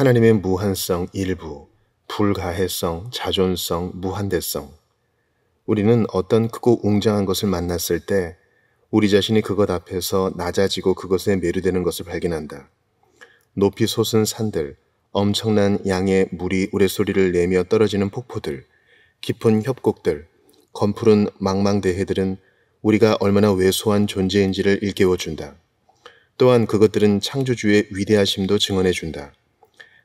하나님의 무한성 일부, 불가해성, 자존성, 무한대성. 우리는 어떤 크고 웅장한 것을 만났을 때 우리 자신이 그것 앞에서 낮아지고 그것에 매료되는 것을 발견한다. 높이 솟은 산들, 엄청난 양의 물이 우레소리를 내며 떨어지는 폭포들, 깊은 협곡들, 검푸른 망망대해들은 우리가 얼마나 왜소한 존재인지를 일깨워준다. 또한 그것들은 창조주의 위대하심도 증언해준다.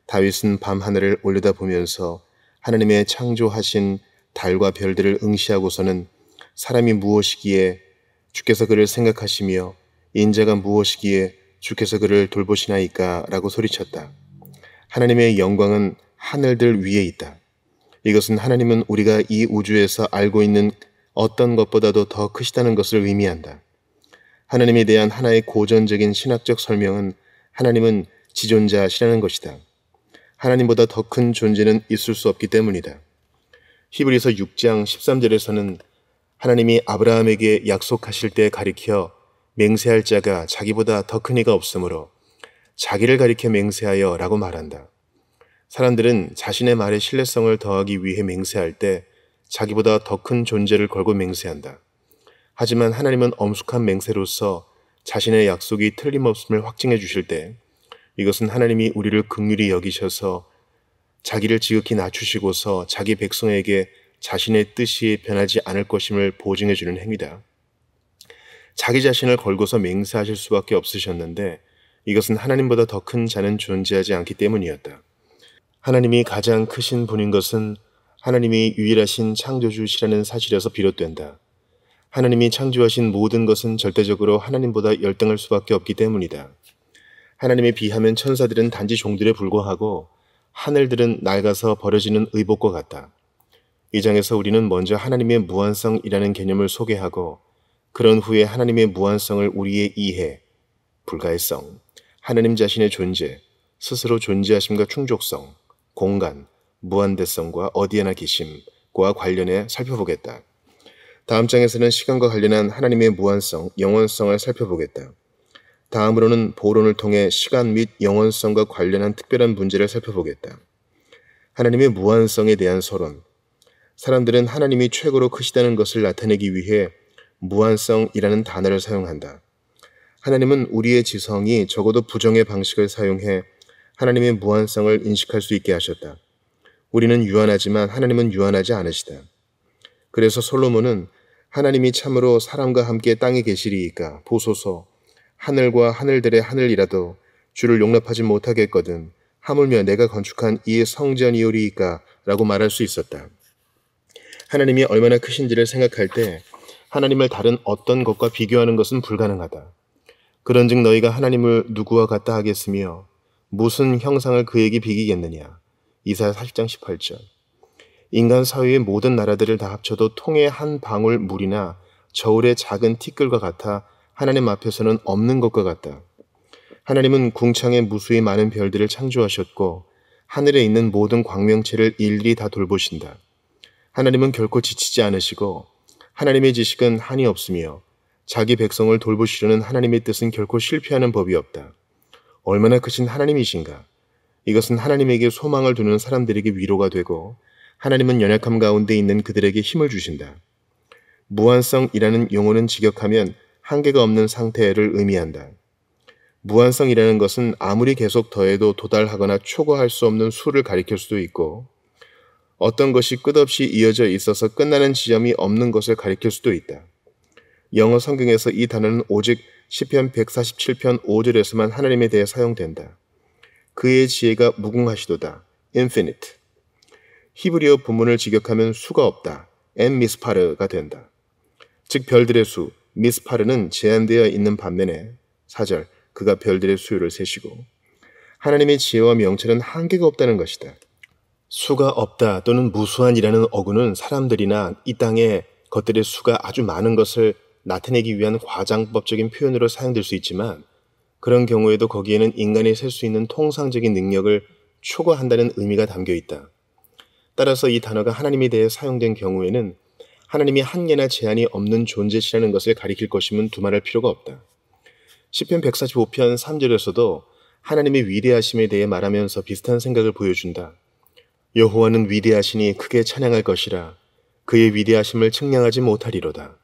다윗은 밤하늘을 올려다보면서 하나님의 창조하신 달과 별들을 응시하고서는 사람이 무엇이기에 주께서 그를 생각하시며 인자가 무엇이기에 주께서 그를 돌보시나이까 라고 소리쳤다. 하나님의 영광은 하늘들 위에 있다. 이것은 하나님은 우리가 이 우주에서 알고 있는 어떤 것보다도 더 크시다는 것을 의미한다. 하나님에 대한 하나의 고전적인 신학적 설명은 하나님은 지존자시라는 것이다. 하나님보다 더 큰 존재는 있을 수 없기 때문이다. 히브리서 6장 13절에서는 하나님이 아브라함에게 약속하실 때 가리켜 맹세할 자가 자기보다 더 큰 이가 없으므로 자기를 가리켜 맹세하여 라고 말한다. 사람들은 자신의 말에 신뢰성을 더하기 위해 맹세할 때 자기보다 더 큰 존재를 걸고 맹세한다. 하지만 하나님은 엄숙한 맹세로서 자신의 약속이 틀림없음을 확증해 주실 때 이것은 하나님이 우리를 긍휼히 여기셔서 자기를 지극히 낮추시고서 자기 백성에게 자신의 뜻이 변하지 않을 것임을 보증해 주는 행위다. 자기 자신을 걸고서 맹세하실 수밖에 없으셨는데 이것은 하나님보다 더 큰 자는 존재하지 않기 때문이었다. 하나님이 가장 크신 분인 것은 하나님이 유일하신 창조주시라는 사실에서 비롯된다. 하나님이 창조하신 모든 것은 절대적으로 하나님보다 열등할 수밖에 없기 때문이다. 하나님에 비하면 천사들은 단지 종들에 불과하고 하늘들은 낡아서 버려지는 의복과 같다. 이 장에서 우리는 먼저 하나님의 무한성이라는 개념을 소개하고 그런 후에 하나님의 무한성을 우리의 이해, 불가해성, 하나님 자신의 존재, 스스로 존재하심과 충족성, 공간, 무한대성과 어디에나 계심과 관련해 살펴보겠다. 다음 장에서는 시간과 관련한 하나님의 무한성, 영원성을 살펴보겠다. 다음으로는 보론을 통해 시간 및 영원성과 관련한 특별한 문제를 살펴보겠다. 하나님의 무한성에 대한 서론. 사람들은 하나님이 최고로 크시다는 것을 나타내기 위해 무한성이라는 단어를 사용한다. 하나님은 우리의 지성이 적어도 부정의 방식을 사용해 하나님의 무한성을 인식할 수 있게 하셨다. 우리는 유한하지만 하나님은 유한하지 않으시다. 그래서 솔로몬은 하나님이 참으로 사람과 함께 땅에 계시리이까 보소서 하늘과 하늘들의 하늘이라도 주를 용납하지 못하겠거든 하물며 내가 건축한 이 성전이오리이까 라고 말할 수 있었다. 하나님이 얼마나 크신지를 생각할 때 하나님을 다른 어떤 것과 비교하는 것은 불가능하다. 그런즉 너희가 하나님을 누구와 같다 하겠으며 무슨 형상을 그에게 비기겠느냐. 이사야 40장 18절. 인간 사회의 모든 나라들을 다 합쳐도 통의 한 방울 물이나 저울의 작은 티끌과 같아 하나님 앞에서는 없는 것과 같다. 하나님은 궁창에 무수히 많은 별들을 창조하셨고 하늘에 있는 모든 광명체를 일일이 다 돌보신다. 하나님은 결코 지치지 않으시고 하나님의 지식은 한이 없으며 자기 백성을 돌보시려는 하나님의 뜻은 결코 실패하는 법이 없다. 얼마나 크신 하나님이신가. 이것은 하나님에게 소망을 두는 사람들에게 위로가 되고 하나님은 연약함 가운데 있는 그들에게 힘을 주신다. 무한성이라는 용어는 직역하면 한계가 없는 상태를 의미한다. 무한성이라는 것은 아무리 계속 더해도 도달하거나 초과할 수 없는 수를 가리킬 수도 있고 어떤 것이 끝없이 이어져 있어서 끝나는 지점이 없는 것을 가리킬 수도 있다. 영어 성경에서 이 단어는 오직 시편 147편 5절에서만 하나님에 대해 사용된다. 그의 지혜가 무궁하시도다. infinite. 히브리어 본문을 직역하면 수가 없다. 엔 미스파르가 된다. 즉 별들의 수, 미스파르는 제한되어 있는 반면에 4절 그가 별들의 수요를 세시고 하나님의 지혜와 명철은 한계가 없다는 것이다. 수가 없다 또는 무수한이라는 어구는 사람들이나 이 땅의 것들의 수가 아주 많은 것을 나타내기 위한 과장법적인 표현으로 사용될 수 있지만 그런 경우에도 거기에는 인간이 셀 수 있는 통상적인 능력을 초과한다는 의미가 담겨 있다. 따라서 이 단어가 하나님에 대해 사용된 경우에는 하나님이 한계나 제한이 없는 존재시라는 것을 가리킬 것임은 두말할 필요가 없다. 시편 145편 3절에서도 하나님의 위대하심에 대해 말하면서 비슷한 생각을 보여준다. 여호와는 위대하시니 크게 찬양할 것이라. 그의 위대하심을 측량하지 못하리로다.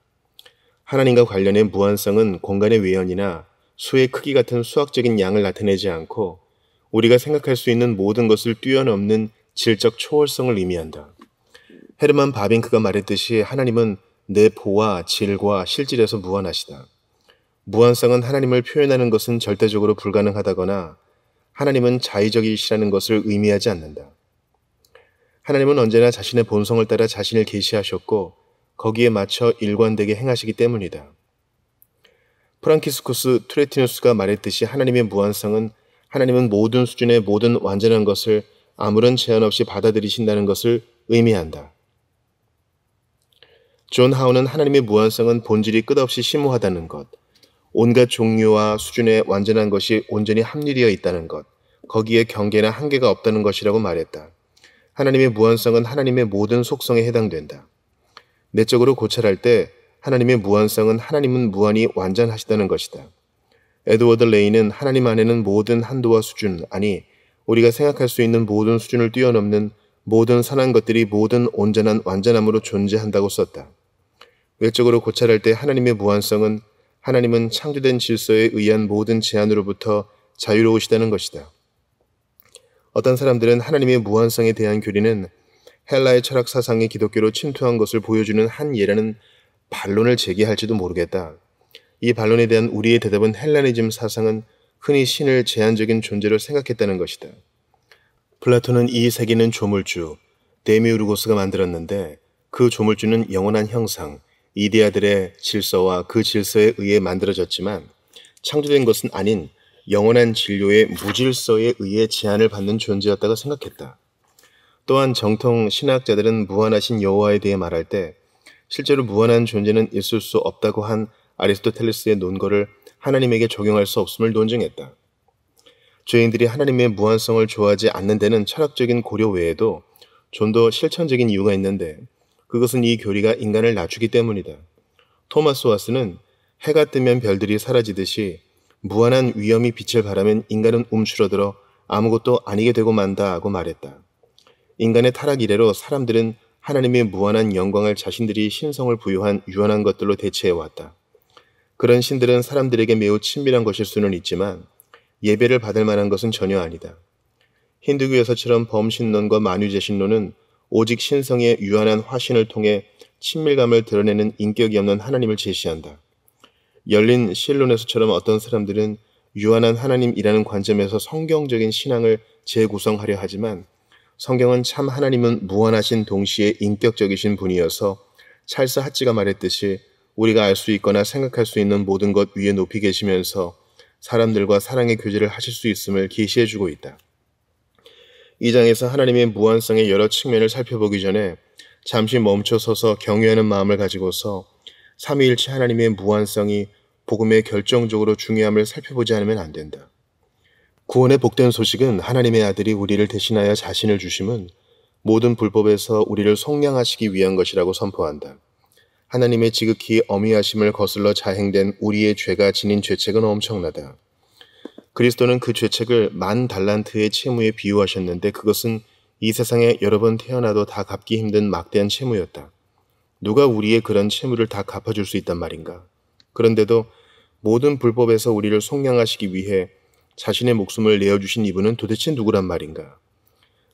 하나님과 관련된 무한성은 공간의 외연이나 수의 크기 같은 수학적인 양을 나타내지 않고 우리가 생각할 수 있는 모든 것을 뛰어넘는 질적 초월성을 의미한다. 헤르만 바빙크가 말했듯이 하나님은 내포와 질과 실질에서 무한하시다. 무한성은 하나님을 표현하는 것은 절대적으로 불가능하다거나 하나님은 자의적이시라는 것을 의미하지 않는다. 하나님은 언제나 자신의 본성을 따라 자신을 계시하셨고 거기에 맞춰 일관되게 행하시기 때문이다. 프랑키스코스 투레티누스가 말했듯이 하나님의 무한성은 하나님은 모든 수준의 모든 완전한 것을 아무런 제한 없이 받아들이신다는 것을 의미한다. 존 하우는 하나님의 무한성은 본질이 끝없이 심오하다는 것, 온갖 종류와 수준의 완전한 것이 온전히 합리되어 있다는 것, 거기에 경계나 한계가 없다는 것이라고 말했다. 하나님의 무한성은 하나님의 모든 속성에 해당된다. 내적으로 고찰할 때 하나님의 무한성은 하나님은 무한히 완전하시다는 것이다. 에드워드 레이는 하나님 안에는 모든 한도와 수준, 아니 우리가 생각할 수 있는 모든 수준을 뛰어넘는 모든 선한 것들이 모든 온전한 완전함으로 존재한다고 썼다. 외적으로 고찰할 때 하나님의 무한성은 하나님은 창조된 질서에 의한 모든 제한으로부터 자유로우시다는 것이다. 어떤 사람들은 하나님의 무한성에 대한 교리는 헬라의 철학 사상이 기독교로 침투한 것을 보여주는 한 예라는 반론을 제기할지도 모르겠다. 이 반론에 대한 우리의 대답은 헬라니즘 사상은 흔히 신을 제한적인 존재로 생각했다는 것이다. 플라톤은 이 세계는 조물주, 데미우르고스가 만들었는데 그 조물주는 영원한 형상, 이데아들의 질서와 그 질서에 의해 만들어졌지만 창조된 것은 아닌 영원한 진료의 무질서에 의해 제한을 받는 존재였다고 생각했다. 또한 정통 신학자들은 무한하신 여호와에 대해 말할 때 실제로 무한한 존재는 있을 수 없다고 한 아리스토텔레스의 논거를 하나님에게 적용할 수 없음을 논증했다. 죄인들이 하나님의 무한성을 좋아하지 않는 데는 철학적인 고려 외에도 좀 더 실천적인 이유가 있는데 그것은 이 교리가 인간을 낮추기 때문이다. 토마스 와스는 해가 뜨면 별들이 사라지듯이 무한한 위엄이 빛을 발하면 인간은 움츠러들어 아무것도 아니게 되고 만다고 말했다. 인간의 타락 이래로 사람들은 하나님의 무한한 영광을 자신들이 신성을 부여한 유한한 것들로 대체해왔다. 그런 신들은 사람들에게 매우 친밀한 것일 수는 있지만 예배를 받을 만한 것은 전혀 아니다. 힌두교에서처럼 범신론과 만유제신론은 오직 신성의 유한한 화신을 통해 친밀감을 드러내는 인격이 없는 하나님을 제시한다. 열린 신론에서처럼 어떤 사람들은 유한한 하나님이라는 관점에서 성경적인 신앙을 재구성하려 하지만 성경은 참 하나님은 무한하신 동시에 인격적이신 분이어서 찰스 하찌가 말했듯이 우리가 알 수 있거나 생각할 수 있는 모든 것 위에 높이 계시면서 사람들과 사랑의 교제를 하실 수 있음을 계시해주고 있다. 이 장에서 하나님의 무한성의 여러 측면을 살펴보기 전에 잠시 멈춰서서 경외하는 마음을 가지고서 삼위일체 하나님의 무한성이 복음의 결정적으로 중요함을 살펴보지 않으면 안 된다. 구원의 복된 소식은 하나님의 아들이 우리를 대신하여 자신을 주심은 모든 불법에서 우리를 속량하시기 위한 것이라고 선포한다. 하나님의 지극히 어미하심을 거슬러 자행된 우리의 죄가 지닌 죄책은 엄청나다. 그리스도는 그 죄책을 10,000달란트의 채무에 비유하셨는데 그것은 이 세상에 여러 번 태어나도 다 갚기 힘든 막대한 채무였다. 누가 우리의 그런 채무를 다 갚아줄 수 있단 말인가? 그런데도 모든 불법에서 우리를 속량하시기 위해 자신의 목숨을 내어주신 이분은 도대체 누구란 말인가?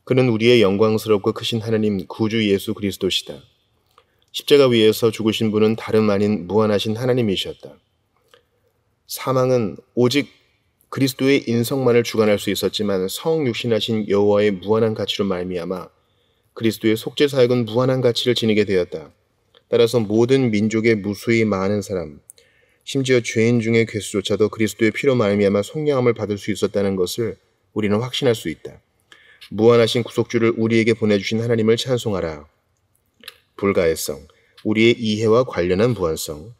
그는 우리의 영광스럽고 크신 하나님 구주 예수 그리스도시다. 십자가 위에서 죽으신 분은 다름 아닌 무한하신 하나님이셨다. 사망은 오직 그리스도의 인성만을 주관할 수 있었지만 성육신하신 여호와의 무한한 가치로 말미암아 그리스도의 속죄 사역은 무한한 가치를 지니게 되었다. 따라서 모든 민족의 무수히 많은 사람, 심지어 죄인 중의 괴수조차도 그리스도의 피로 말미암아 속량함을 받을 수 있었다는 것을 우리는 확신할 수 있다. 무한하신 구속주를 우리에게 보내주신 하나님을 찬송하라. 불가해성, 우리의 이해와 관련한 무한성.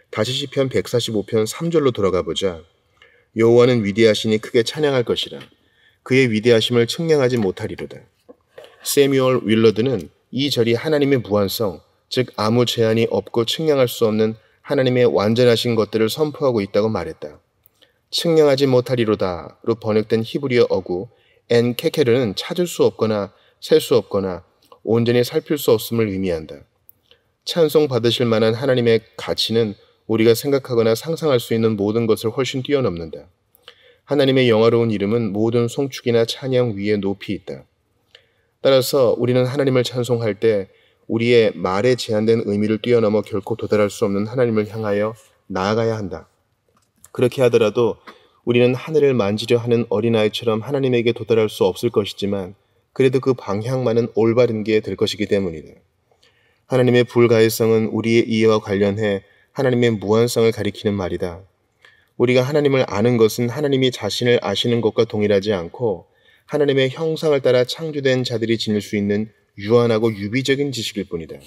다시 시편 145편 3절로 돌아가 보자. 여호와는 위대하시니 크게 찬양할 것이라. 그의 위대하심을 측량하지 못하리로다. 세뮤얼 윌러드는 이 절이 하나님의 무한성, 즉 아무 제한이 없고 측량할 수 없는 하나님의 완전하신 것들을 선포하고 있다고 말했다. 측량하지 못하리로다로 번역된 히브리어 어구 엔 케케르는 찾을 수 없거나 셀 수 없거나 온전히 살필 수 없음을 의미한다. 찬송 받으실 만한 하나님의 가치는 우리가 생각하거나 상상할 수 있는 모든 것을 훨씬 뛰어넘는다. 하나님의 영화로운 이름은 모든 송축이나 찬양 위에 높이 있다. 따라서 우리는 하나님을 찬송할 때 우리의 말에 제한된 의미를 뛰어넘어 결코 도달할 수 없는 하나님을 향하여 나아가야 한다. 그렇게 하더라도 우리는 하늘을 만지려 하는 어린아이처럼 하나님에게 도달할 수 없을 것이지만 그래도 그 방향만은 올바른 게 될 것이기 때문이다. 하나님의 불가해성은 우리의 이해와 관련해 하나님의 무한성을 가리키는 말이다. 우리가 하나님을 아는 것은 하나님이 자신을 아시는 것과 동일하지 않고 하나님의 형상을 따라 창조된 자들이 지닐 수 있는 유한하고 유비적인 지식일 뿐이다.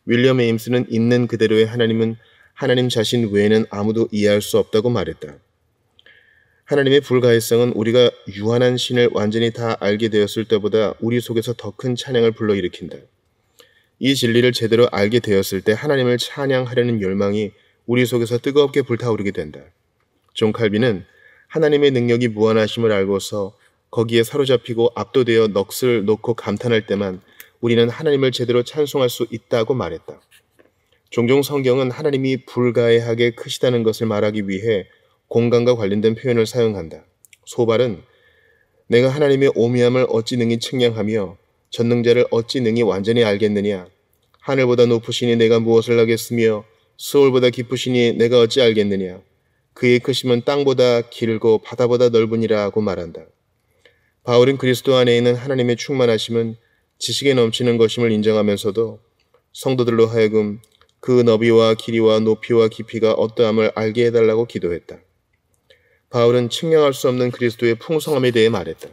윌리엄 에임스는 있는 그대로의 하나님은 하나님 자신 외에는 아무도 이해할 수 없다고 말했다. 하나님의 불가해성은 우리가 유한한 신을 완전히 다 알게 되었을 때보다 우리 속에서 더 큰 찬양을 불러일으킨다. 이 진리를 제대로 알게 되었을 때 하나님을 찬양하려는 열망이 우리 속에서 뜨겁게 불타오르게 된다. 존 칼빈은 하나님의 능력이 무한하심을 알고서 거기에 사로잡히고 압도되어 넋을 놓고 감탄할 때만 우리는 하나님을 제대로 찬송할 수 있다고 말했다. 종종 성경은 하나님이 불가해하게 크시다는 것을 말하기 위해 공간과 관련된 표현을 사용한다. 소발은 내가 하나님의 오미함을 어찌 능히 측량하며 전능자를 어찌 능히 완전히 알겠느냐. 하늘보다 높으시니 내가 무엇을 하겠으며 수월보다 깊으시니 내가 어찌 알겠느냐. 그의 크심은 땅보다 길고 바다보다 넓으니라 하고 말한다. 바울은 그리스도 안에 있는 하나님의 충만하심은 지식에 넘치는 것임을 인정하면서도 성도들로 하여금 그 너비와 길이와 높이와 깊이가 어떠함을 알게 해달라고 기도했다. 바울은 측량할 수 없는 그리스도의 풍성함에 대해 말했다.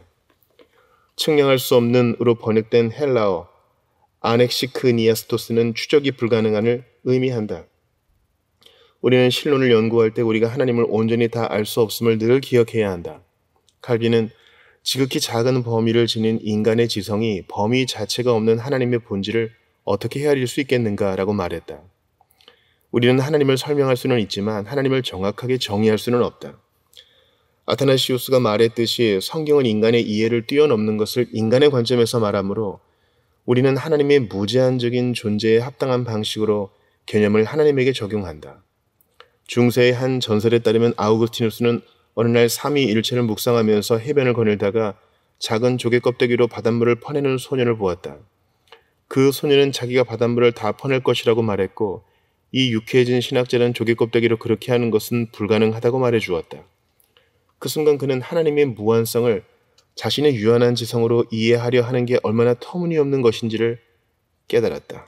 측량할 수 없는으로 번역된 헬라어 아넥시크니아스토스는 추적이 불가능한을 의미한다. 우리는 신론을 연구할 때 우리가 하나님을 온전히 다 알 수 없음을 늘 기억해야 한다. 칼빈은 지극히 작은 범위를 지닌 인간의 지성이 범위 자체가 없는 하나님의 본질을 어떻게 헤아릴 수 있겠는가라고 말했다. 우리는 하나님을 설명할 수는 있지만 하나님을 정확하게 정의할 수는 없다. 아타나시우스가 말했듯이 성경은 인간의 이해를 뛰어넘는 것을 인간의 관점에서 말하므로 우리는 하나님의 무제한적인 존재에 합당한 방식으로 개념을 하나님에게 적용한다. 중세의 한 전설에 따르면 아우구스티누스는 어느 날 삼위일체를 묵상하면서 해변을 거닐다가 작은 조개 껍데기로 바닷물을 퍼내는 소년을 보았다. 그 소년은 자기가 바닷물을 다 퍼낼 것이라고 말했고 이 유쾌해진 신학자는 조개 껍데기로 그렇게 하는 것은 불가능하다고 말해주었다. 그 순간 그는 하나님의 무한성을 자신의 유한한 지성으로 이해하려 하는 게 얼마나 터무니없는 것인지를 깨달았다.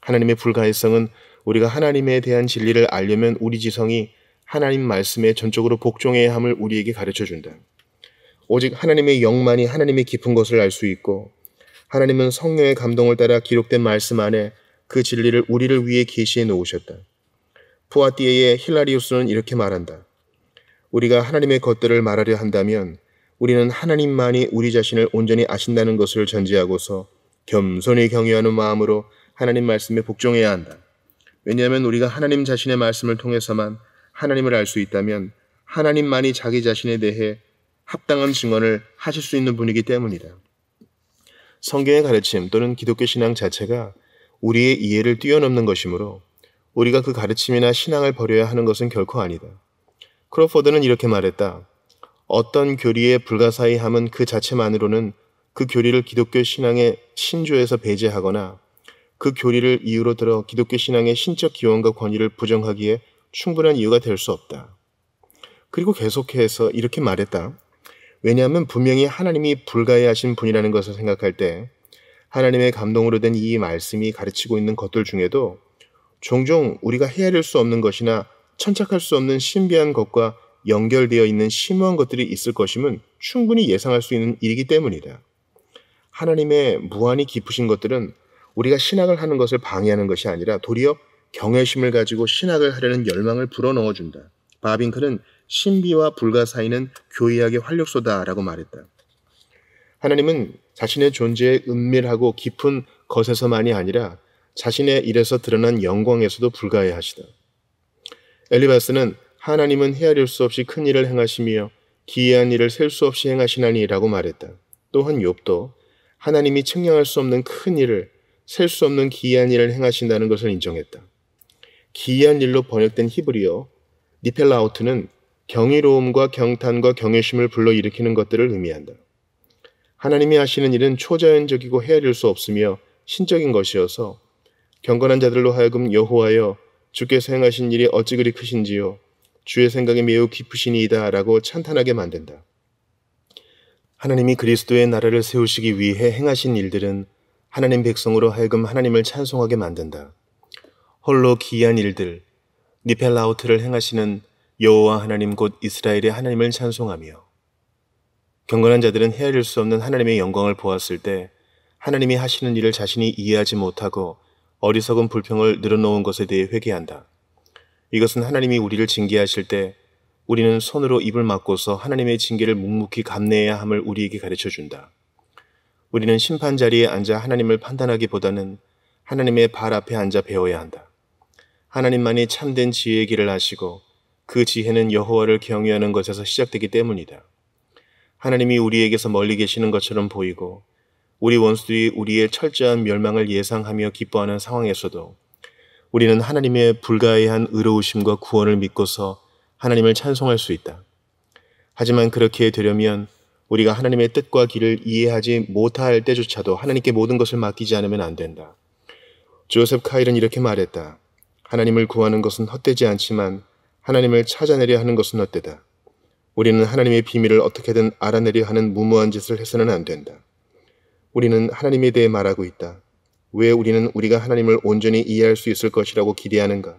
하나님의 불가해성은 우리가 하나님에 대한 진리를 알려면 우리 지성이 하나님 말씀에 전적으로 복종해야 함을 우리에게 가르쳐준다. 오직 하나님의 영만이 하나님의 깊은 것을 알 수 있고 하나님은 성령의 감동을 따라 기록된 말씀 안에 그 진리를 우리를 위해 계시해 놓으셨다. 포아티에의 힐라리우스는 이렇게 말한다. 우리가 하나님의 것들을 말하려 한다면 우리는 하나님만이 우리 자신을 온전히 아신다는 것을 전제하고서 겸손히 경외하는 마음으로 하나님 말씀에 복종해야 한다. 왜냐하면 우리가 하나님 자신의 말씀을 통해서만 하나님을 알 수 있다면 하나님만이 자기 자신에 대해 합당한 증언을 하실 수 있는 분이기 때문이다. 성경의 가르침 또는 기독교 신앙 자체가 우리의 이해를 뛰어넘는 것이므로 우리가 그 가르침이나 신앙을 버려야 하는 것은 결코 아니다. 크로포드는 이렇게 말했다. 어떤 교리의 불가사의함은 그 자체만으로는 그 교리를 기독교 신앙의 신조에서 배제하거나 그 교리를 이유로 들어 기독교 신앙의 신적 기원과 권위를 부정하기에 충분한 이유가 될 수 없다. 그리고 계속해서 이렇게 말했다. 왜냐하면 분명히 하나님이 불가해하신 분이라는 것을 생각할 때 하나님의 감동으로 된 이 말씀이 가르치고 있는 것들 중에도 종종 우리가 헤아릴 수 없는 것이나 천착할 수 없는 신비한 것과 연결되어 있는 심오한 것들이 있을 것임은 충분히 예상할 수 있는 일이기 때문이다. 하나님의 무한히 깊으신 것들은 우리가 신학을 하는 것을 방해하는 것이 아니라 도리어 경외심을 가지고 신학을 하려는 열망을 불어넣어준다. 바빙크는 신비와 불가 사이는 교의학의 활력소다라고 말했다. 하나님은 자신의 존재의 은밀하고 깊은 것에서만이 아니라 자신의 일에서 드러난 영광에서도 불가해하시다. 엘리바스는 하나님은 헤아릴 수 없이 큰 일을 행하시며 기이한 일을 셀 수 없이 행하시나니 라고 말했다. 또한 욥도 하나님이 측량할 수 없는 큰 일을, 셀 수 없는 기이한 일을 행하신다는 것을 인정했다. 기이한 일로 번역된 히브리어 니펠라우트는 경이로움과 경탄과 경외심을 불러일으키는 것들을 의미한다. 하나님이 하시는 일은 초자연적이고 헤아릴 수 없으며 신적인 것이어서 경건한 자들로 하여금 여호와여 주께서 행하신 일이 어찌 그리 크신지요 주의 생각이 매우 깊으시니이다 라고 찬탄하게 만든다. 하나님이 그리스도의 나라를 세우시기 위해 행하신 일들은 하나님 백성으로 하여금 하나님을 찬송하게 만든다. 홀로 기이한 일들, 니펠라우트를 행하시는 여호와 하나님 곧 이스라엘의 하나님을 찬송하며 경건한 자들은 헤아릴 수 없는 하나님의 영광을 보았을 때 하나님이 하시는 일을 자신이 이해하지 못하고 어리석은 불평을 늘어놓은 것에 대해 회개한다. 이것은 하나님이 우리를 징계하실 때 우리는 손으로 입을 막고서 하나님의 징계를 묵묵히 감내해야 함을 우리에게 가르쳐준다. 우리는 심판 자리에 앉아 하나님을 판단하기보다는 하나님의 발 앞에 앉아 배워야 한다. 하나님만이 참된 지혜의 길을 아시고 그 지혜는 여호와를 경외하는 것에서 시작되기 때문이다. 하나님이 우리에게서 멀리 계시는 것처럼 보이고 우리 원수들이 우리의 철저한 멸망을 예상하며 기뻐하는 상황에서도 우리는 하나님의 불가해한 의로우심과 구원을 믿고서 하나님을 찬송할 수 있다. 하지만 그렇게 되려면 우리가 하나님의 뜻과 길을 이해하지 못할 때조차도 하나님께 모든 것을 맡기지 않으면 안 된다. 조셉 카일은 이렇게 말했다. 하나님을 구하는 것은 헛되지 않지만 하나님을 찾아내려 하는 것은 헛되다. 우리는 하나님의 비밀을 어떻게든 알아내려 하는 무모한 짓을 해서는 안 된다. 우리는 하나님에 대해 말하고 있다. 왜 우리는 우리가 하나님을 온전히 이해할 수 있을 것이라고 기대하는가?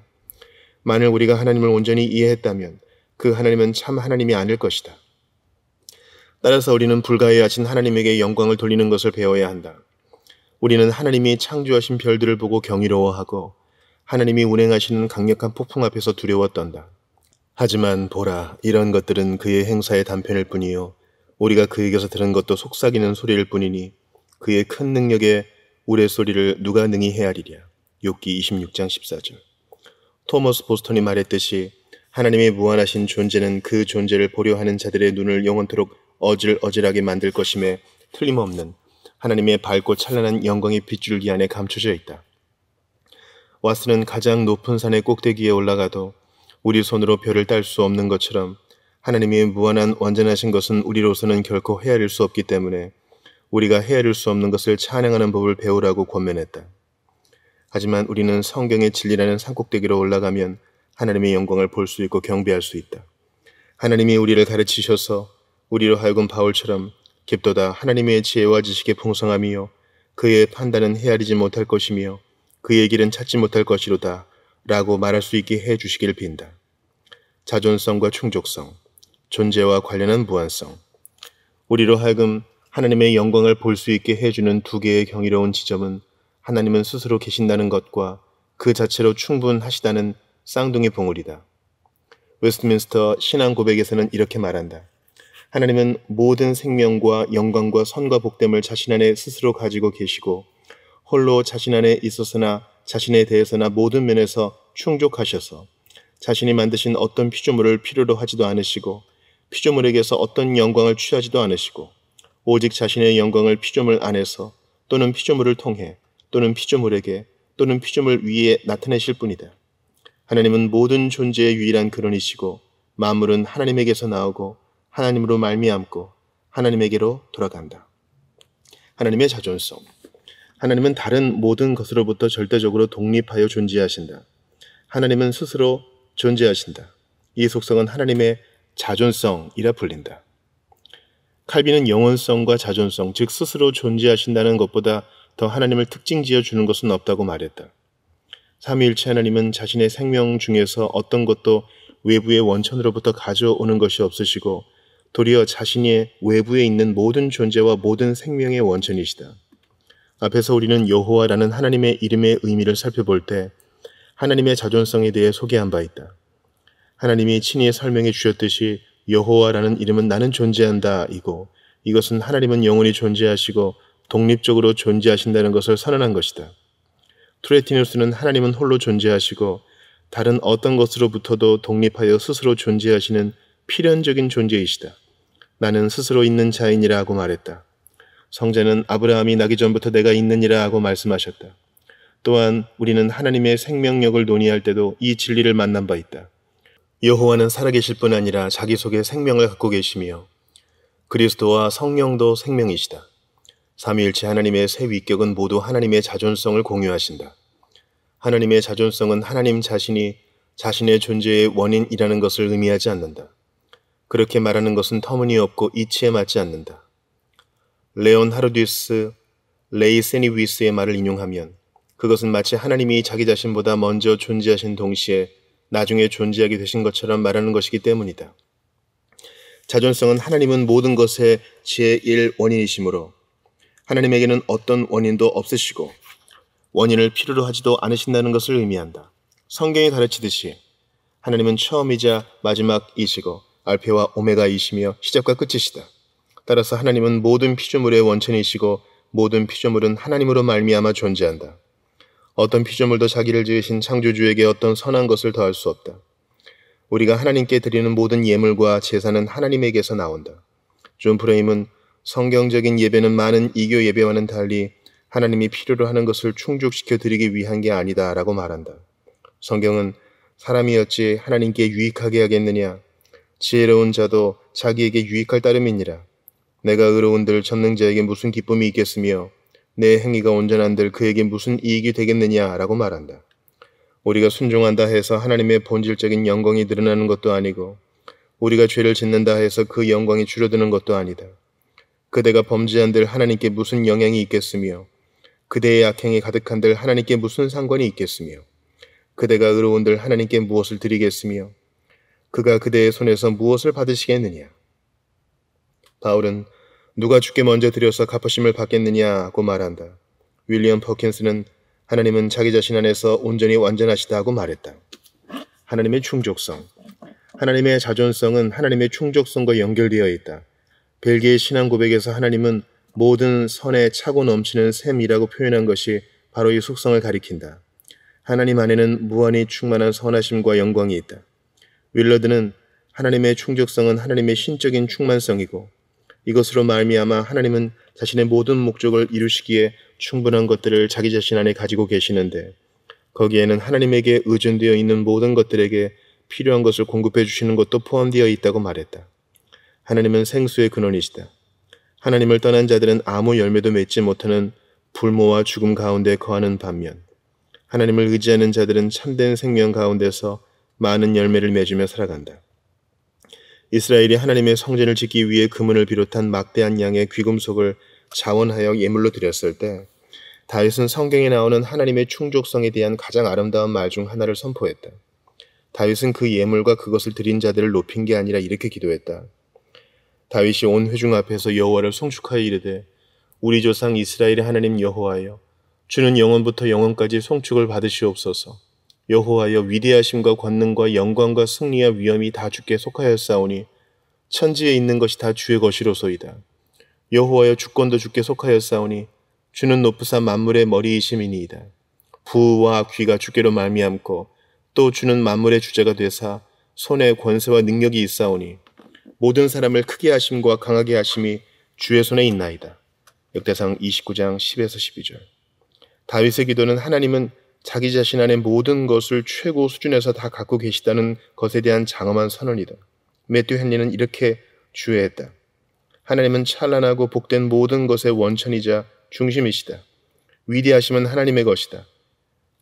만일 우리가 하나님을 온전히 이해했다면 그 하나님은 참 하나님이 아닐 것이다. 따라서 우리는 불가해하신 하나님에게 영광을 돌리는 것을 배워야 한다. 우리는 하나님이 창조하신 별들을 보고 경이로워하고 하나님이 운행하시는 강력한 폭풍 앞에서 두려워 떤다. 하지만 보라, 이런 것들은 그의 행사의 단편일 뿐이요 우리가 그에게서 들은 것도 속삭이는 소리일 뿐이니 그의 큰 능력의 우레소리를 누가 능히 헤아리랴. 욥기 26장 14절. 토머스 보스턴이 말했듯이 하나님의 무한하신 존재는 그 존재를 보려 하는 자들의 눈을 영원토록 어질어질하게 만들 것임에 틀림없는 하나님의 밝고 찬란한 영광의 빗줄기 안에 감춰져 있다. 왓슨은 가장 높은 산의 꼭대기에 올라가도 우리 손으로 별을 딸 수 없는 것처럼 하나님이 무한한 완전하신 것은 우리로서는 결코 헤아릴 수 없기 때문에 우리가 헤아릴 수 없는 것을 찬양하는 법을 배우라고 권면했다. 하지만 우리는 성경의 진리라는 산꼭대기로 올라가면 하나님의 영광을 볼 수 있고 경배할 수 있다. 하나님이 우리를 가르치셔서 우리로 하여금 바울처럼 깊도다 하나님의 지혜와 지식의 풍성함이요 그의 판단은 헤아리지 못할 것이며 그의 길은 찾지 못할 것이로다 라고 말할 수 있게 해주시길 빈다. 자존성과 충족성, 존재와 관련한 무한성, 우리로 하여금 하나님의 영광을 볼 수 있게 해주는 두 개의 경이로운 지점은 하나님은 스스로 계신다는 것과 그 자체로 충분하시다는 쌍둥이 봉우리다. 웨스트민스터 신앙 고백에서는 이렇게 말한다. 하나님은 모든 생명과 영광과 선과 복됨을 자신 안에 스스로 가지고 계시고 홀로 자신 안에 있어서나 자신에 대해서나 모든 면에서 충족하셔서 자신이 만드신 어떤 피조물을 필요로 하지도 않으시고 피조물에게서 어떤 영광을 취하지도 않으시고 오직 자신의 영광을 피조물 안에서 또는 피조물을 통해 또는 피조물에게 또는 피조물 위에 나타내실 뿐이다. 하나님은 모든 존재의 유일한 근원이시고 만물은 하나님에게서 나오고 하나님으로 말미암고 하나님에게로 돌아간다. 하나님의 자존성. 하나님은 다른 모든 것으로부터 절대적으로 독립하여 존재하신다. 하나님은 스스로 존재하신다. 이 속성은 하나님의 자존성이라 불린다. 칼빈은 영원성과 자존성, 즉 스스로 존재하신다는 것보다 더 하나님을 특징지어 주는 것은 없다고 말했다. 삼위일체 하나님은 자신의 생명 중에서 어떤 것도 외부의 원천으로부터 가져오는 것이 없으시고 도리어 자신의 외부에 있는 모든 존재와 모든 생명의 원천이시다. 앞에서 우리는 여호와라는 하나님의 이름의 의미를 살펴볼 때 하나님의 자존성에 대해 소개한 바 있다. 하나님이 친히 설명해 주셨듯이 여호와라는 이름은 나는 존재한다 이고 이것은 하나님은 영원히 존재하시고 독립적으로 존재하신다는 것을 선언한 것이다. 트레티누스는 하나님은 홀로 존재하시고 다른 어떤 것으로부터도 독립하여 스스로 존재하시는 필연적인 존재이시다. 나는 스스로 있는 자이니라 하고 말했다. 성자는 아브라함이 나기 전부터 내가 있느니라 하고 말씀하셨다. 또한 우리는 하나님의 생명력을 논의할 때도 이 진리를 만난 바 있다. 여호와는 살아계실 뿐 아니라 자기 속에 생명을 갖고 계시며 그리스도와 성령도 생명이시다. 삼위일체 하나님의 세 위격은 모두 하나님의 자존성을 공유하신다. 하나님의 자존성은 하나님 자신이 자신의 존재의 원인이라는 것을 의미하지 않는다. 그렇게 말하는 것은 터무니없고 이치에 맞지 않는다. 레온 하르디스 레이세니위스의 말을 인용하면 그것은 마치 하나님이 자기 자신보다 먼저 존재하신 동시에 나중에 존재하게 되신 것처럼 말하는 것이기 때문이다. 자존성은 하나님은 모든 것의 제1 원인이시므로 하나님에게는 어떤 원인도 없으시고 원인을 필요로 하지도 않으신다는 것을 의미한다. 성경이 가르치듯이 하나님은 처음이자 마지막이시고 알파와 오메가이시며 시작과 끝이시다. 따라서 하나님은 모든 피조물의 원천이시고 모든 피조물은 하나님으로 말미암아 존재한다. 어떤 피조물도 자기를 지으신 창조주에게 어떤 선한 것을 더할 수 없다. 우리가 하나님께 드리는 모든 예물과 제사는 하나님에게서 나온다. 존 프레임은 성경적인 예배는 많은 이교 예배와는 달리 하나님이 필요로 하는 것을 충족시켜 드리기 위한 게 아니다 라고 말한다. 성경은 사람이 어찌 하나님께 유익하게 하겠느냐? 지혜로운 자도 자기에게 유익할 따름이니라. 내가 의로운들 전능자에게 무슨 기쁨이 있겠으며 내 행위가 온전한들 그에게 무슨 이익이 되겠느냐 라고 말한다. 우리가 순종한다 해서 하나님의 본질적인 영광이 늘어나는 것도 아니고 우리가 죄를 짓는다 해서 그 영광이 줄어드는 것도 아니다. 그대가 범죄한들 하나님께 무슨 영향이 있겠으며 그대의 악행이 가득한들 하나님께 무슨 상관이 있겠으며 그대가 의로운들 하나님께 무엇을 드리겠으며 그가 그대의 손에서 무엇을 받으시겠느냐. 바울은 누가 주께 먼저 드려서 갚으심을 받겠느냐고 말한다. 윌리엄 퍼킨스는 하나님은 자기 자신 안에서 온전히 완전하시다고 말했다. 하나님의 충족성. 하나님의 자존성은 하나님의 충족성과 연결되어 있다. 벨기에 신앙 고백에서 하나님은 모든 선에 차고 넘치는 샘이라고 표현한 것이 바로 이 속성을 가리킨다. 하나님 안에는 무한히 충만한 선하심과 영광이 있다. 윌러드는 하나님의 충족성은 하나님의 신적인 충만성이고 이것으로 말미암아 하나님은 자신의 모든 목적을 이루시기에 충분한 것들을 자기 자신 안에 가지고 계시는데 거기에는 하나님에게 의존되어 있는 모든 것들에게 필요한 것을 공급해 주시는 것도 포함되어 있다고 말했다. 하나님은 생수의 근원이시다. 하나님을 떠난 자들은 아무 열매도 맺지 못하는 불모와 죽음 가운데 거하는 반면 하나님을 의지하는 자들은 참된 생명 가운데서 많은 열매를 맺으며 살아간다. 이스라엘이 하나님의 성전을 짓기 위해 금은을 비롯한 막대한 양의 귀금속을 자원하여 예물로 드렸을 때 다윗은 성경에 나오는 하나님의 충족성에 대한 가장 아름다운 말 중 하나를 선포했다. 다윗은 그 예물과 그것을 드린 자들을 높인 게 아니라 이렇게 기도했다. 다윗이 온 회중 앞에서 여호와를 송축하여 이르되 우리 조상 이스라엘의 하나님 여호와여 주는 영원부터 영원까지 송축을 받으시옵소서. 여호와여 위대하심과 권능과 영광과 승리와 위엄이 다 주께 속하였사오니 천지에 있는 것이 다 주의 것이로소이다. 여호와여 주권도 주께 속하였사오니 주는 높으사 만물의 머리이심이니이다. 부와 귀가 주께로 말미암고 또 주는 만물의 주제가 되사 손에 권세와 능력이 있사오니 모든 사람을 크게 하심과 강하게 하심이 주의 손에 있나이다. 역대상 29장 10에서 12절. 다윗의 기도는 하나님은 자기 자신 안에 모든 것을 최고 수준에서 다 갖고 계시다는 것에 대한 장엄한 선언이다. 매튜 헨리는 이렇게 주의했다. 하나님은 찬란하고 복된 모든 것의 원천이자 중심이시다. 위대하심은 하나님의 것이다.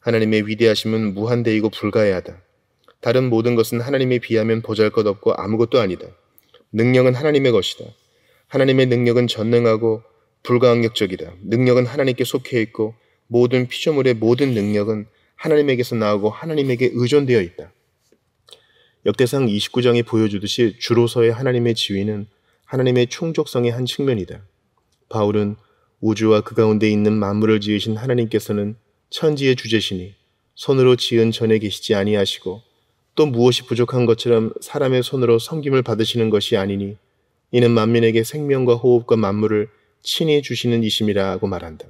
하나님의 위대하심은 무한대이고 불가해하다. 다른 모든 것은 하나님에 비하면 보잘것없고 아무것도 아니다. 능력은 하나님의 것이다. 하나님의 능력은 전능하고 불가항력적이다. 능력은 하나님께 속해 있고 모든 피조물의 모든 능력은 하나님에게서 나오고 하나님에게 의존되어 있다. 역대상 29장이 보여주듯이 주로서의 하나님의 지위는 하나님의 충족성의 한 측면이다. 바울은 우주와 그 가운데 있는 만물을 지으신 하나님께서는 천지의 주제시니 손으로 지은 전에 계시지 아니하시고 또 무엇이 부족한 것처럼 사람의 손으로 섬김을 받으시는 것이 아니니 이는 만민에게 생명과 호흡과 만물을 친히 주시는 이심이라고 말한다.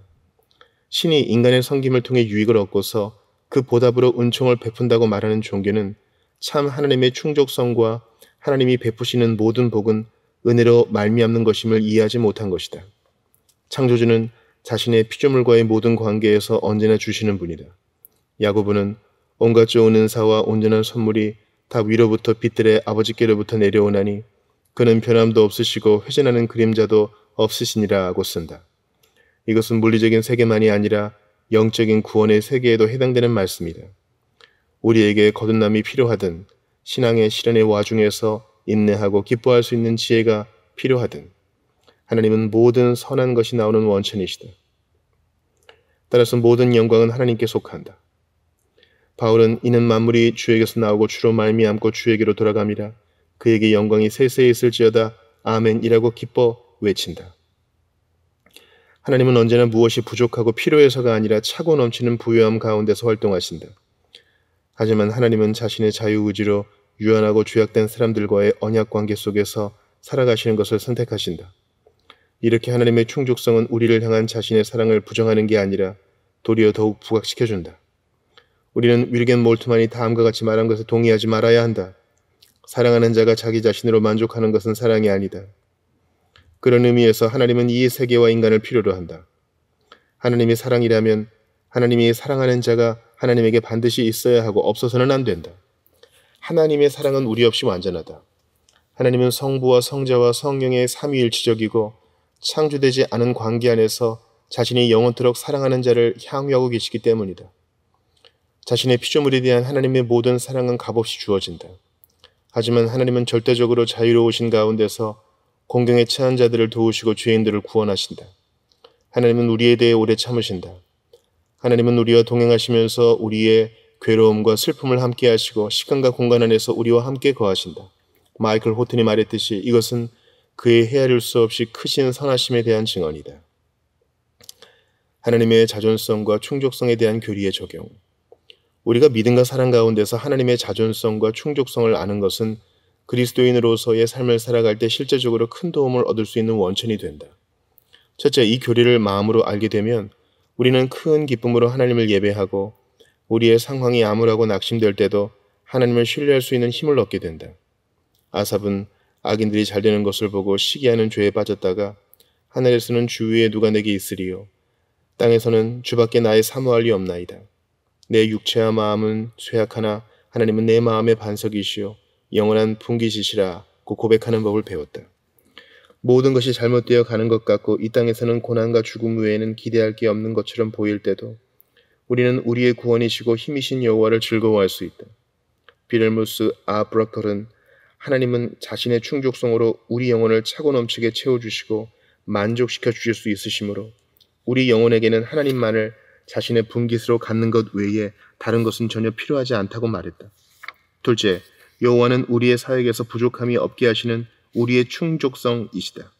신이 인간의 섬김을 통해 유익을 얻고서 그 보답으로 은총을 베푼다고 말하는 종교는 참 하나님의 충족성과 하나님이 베푸시는 모든 복은 은혜로 말미암는 것임을 이해하지 못한 것이다. 창조주는 자신의 피조물과의 모든 관계에서 언제나 주시는 분이다. 야고보는 온갖 좋은 은사와 온전한 선물이 다 위로부터 빛들의 아버지께로부터 내려오나니 그는 변함도 없으시고 회전하는 그림자도 없으시니라 하고 쓴다. 이것은 물리적인 세계만이 아니라 영적인 구원의 세계에도 해당되는 말씀이다. 우리에게 거듭남이 필요하든 신앙의 시련의 와중에서 인내하고 기뻐할 수 있는 지혜가 필요하든 하나님은 모든 선한 것이 나오는 원천이시다. 따라서 모든 영광은 하나님께 속한다. 바울은 이는 만물이 주에게서 나오고 주로 말미암고 주에게로 돌아감이라 그에게 영광이 세세히 있을지어다 아멘이라고 기뻐 외친다. 하나님은 언제나 무엇이 부족하고 필요해서가 아니라 차고 넘치는 부유함 가운데서 활동하신다. 하지만 하나님은 자신의 자유의지로 유한하고 죄악된 사람들과의 언약관계 속에서 살아가시는 것을 선택하신다. 이렇게 하나님의 충족성은 우리를 향한 자신의 사랑을 부정하는 게 아니라 도리어 더욱 부각시켜준다. 우리는 윌겐 몰트만이 다음과 같이 말한 것에 동의하지 말아야 한다. 사랑하는 자가 자기 자신으로 만족하는 것은 사랑이 아니다. 그런 의미에서 하나님은 이 세계와 인간을 필요로 한다. 하나님이 사랑이라면 하나님이 사랑하는 자가 하나님에게 반드시 있어야 하고 없어서는 안 된다. 하나님의 사랑은 우리 없이 완전하다. 하나님은 성부와 성자와 성령의 삼위일체적이고 창조되지 않은 관계 안에서 자신이 영원토록 사랑하는 자를 향유하고 계시기 때문이다. 자신의 피조물에 대한 하나님의 모든 사랑은 값없이 주어진다. 하지만 하나님은 절대적으로 자유로우신 가운데서 공경에 처한 자들을 도우시고 죄인들을 구원하신다. 하나님은 우리에 대해 오래 참으신다. 하나님은 우리와 동행하시면서 우리의 괴로움과 슬픔을 함께 하시고 시간과 공간 안에서 우리와 함께 거하신다. 마이클 호튼이 말했듯이 이것은 그의 헤아릴 수 없이 크신 선하심에 대한 증언이다. 하나님의 자존성과 충족성에 대한 교리의 적용. 우리가 믿음과 사랑 가운데서 하나님의 자존성과 충족성을 아는 것은 그리스도인으로서의 삶을 살아갈 때 실제적으로 큰 도움을 얻을 수 있는 원천이 된다. 첫째, 이 교리를 마음으로 알게 되면 우리는 큰 기쁨으로 하나님을 예배하고 우리의 상황이 암울하고 낙심될 때도 하나님을 신뢰할 수 있는 힘을 얻게 된다. 아삽은 악인들이 잘 되는 것을 보고 시기하는 죄에 빠졌다가 하늘에서는 주 위에 누가 내게 있으리요 땅에서는 주밖에 나의 사모할 리 없나이다. 내 육체와 마음은 쇠약하나 하나님은 내 마음의 반석이시요 영원한 분기시시라 고 고백하는 법을 배웠다. 모든 것이 잘못되어 가는 것 같고 이 땅에서는 고난과 죽음 외에는 기대할 게 없는 것처럼 보일 때도 우리는 우리의 구원이시고 힘이신 여호와를 즐거워할 수 있다. 비렐무스 아브라컬은 하나님은 자신의 충족성으로 우리 영혼을 차고 넘치게 채워주시고 만족시켜 주실 수 있으시므로 우리 영혼에게는 하나님만을 자신의 분깃으로 갖는 것 외에 다른 것은 전혀 필요하지 않다고 말했다. 둘째, 여호와는 우리의 사역에서 부족함이 없게 하시는 우리의 충족성이시다.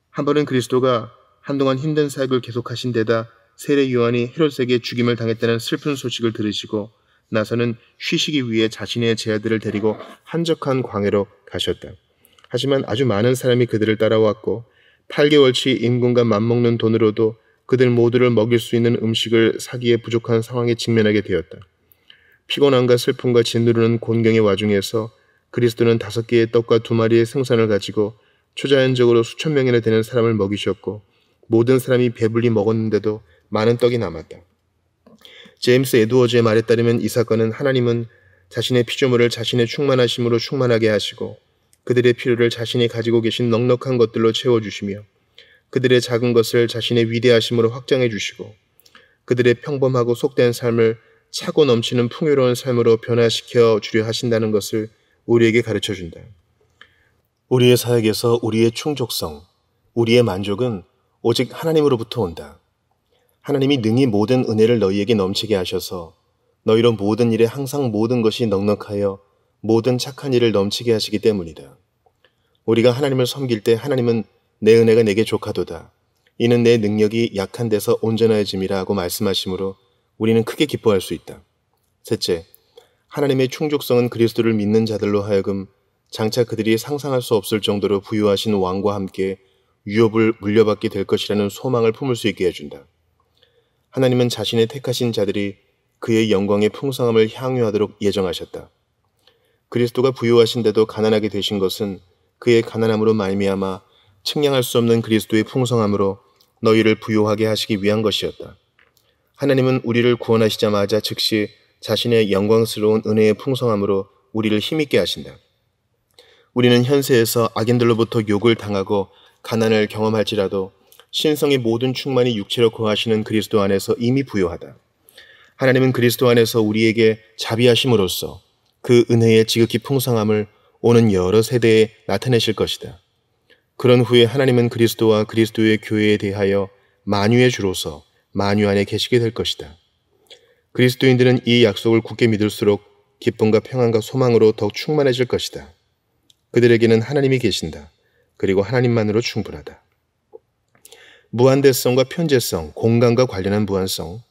한 번은 그리스도가 한동안 힘든 사역을 계속하신 데다 세례 요한이 헤롯에게 죽임을 당했다는 슬픈 소식을 들으시고 나서는 쉬시기 위해 자신의 제자들을 데리고 한적한 광야로 가셨다. 하지만 아주 많은 사람이 그들을 따라왔고 8개월치 임금과 맞먹는 돈으로도 그들 모두를 먹일 수 있는 음식을 사기에 부족한 상황에 직면하게 되었다. 피곤함과 슬픔과 짓누르는 곤경의 와중에서 그리스도는 5개의 떡과 2마리의 생선을 가지고 초자연적으로 수천 명이나 되는 사람을 먹이셨고 모든 사람이 배불리 먹었는데도 많은 떡이 남았다. 제임스 에드워즈의 말에 따르면 이 사건은 하나님은 자신의 피조물을 자신의 충만하심으로 충만하게 하시고 그들의 필요를 자신이 가지고 계신 넉넉한 것들로 채워주시며 그들의 작은 것을 자신의 위대하심으로 확장해 주시고 그들의 평범하고 속된 삶을 차고 넘치는 풍요로운 삶으로 변화시켜 주려 하신다는 것을 우리에게 가르쳐준다. 우리의 사역에서 우리의 충족성, 우리의 만족은 오직 하나님으로부터 온다. 하나님이 능히 모든 은혜를 너희에게 넘치게 하셔서 너희로 모든 일에 항상 모든 것이 넉넉하여 모든 착한 일을 넘치게 하시기 때문이다. 우리가 하나님을 섬길 때 하나님은 내 은혜가 내게 족하도다. 이는 내 능력이 약한 데서 온전하여짐이라 하고 말씀하시므로 우리는 크게 기뻐할 수 있다. 셋째, 하나님의 충족성은 그리스도를 믿는 자들로 하여금 장차 그들이 상상할 수 없을 정도로 부유하신 왕과 함께 유업을 물려받게 될 것이라는 소망을 품을 수 있게 해준다. 하나님은 자신의 택하신 자들이 그의 영광의 풍성함을 향유하도록 예정하셨다. 그리스도가 부유하신데도 가난하게 되신 것은 그의 가난함으로 말미암아 측량할 수 없는 그리스도의 풍성함으로 너희를 부유하게 하시기 위한 것이었다. 하나님은 우리를 구원하시자마자 즉시 자신의 영광스러운 은혜의 풍성함으로 우리를 힘있게 하신다. 우리는 현세에서 악인들로부터 욕을 당하고 가난을 경험할지라도 신성의 모든 충만이 육체로 거하시는 그리스도 안에서 이미 부유하다. 하나님은 그리스도 안에서 우리에게 자비하심으로써 그 은혜의 지극히 풍성함을 오는 여러 세대에 나타내실 것이다. 그런 후에 하나님은 그리스도와 그리스도의 교회에 대하여 만유의 주로서 만유 안에 계시게 될 것이다. 그리스도인들은 이 약속을 굳게 믿을수록 기쁨과 평안과 소망으로 더욱 충만해질 것이다. 그들에게는 하나님이 계신다. 그리고 하나님만으로 충분하다. 무한대성과 편재성, 공간과 관련한 무한성.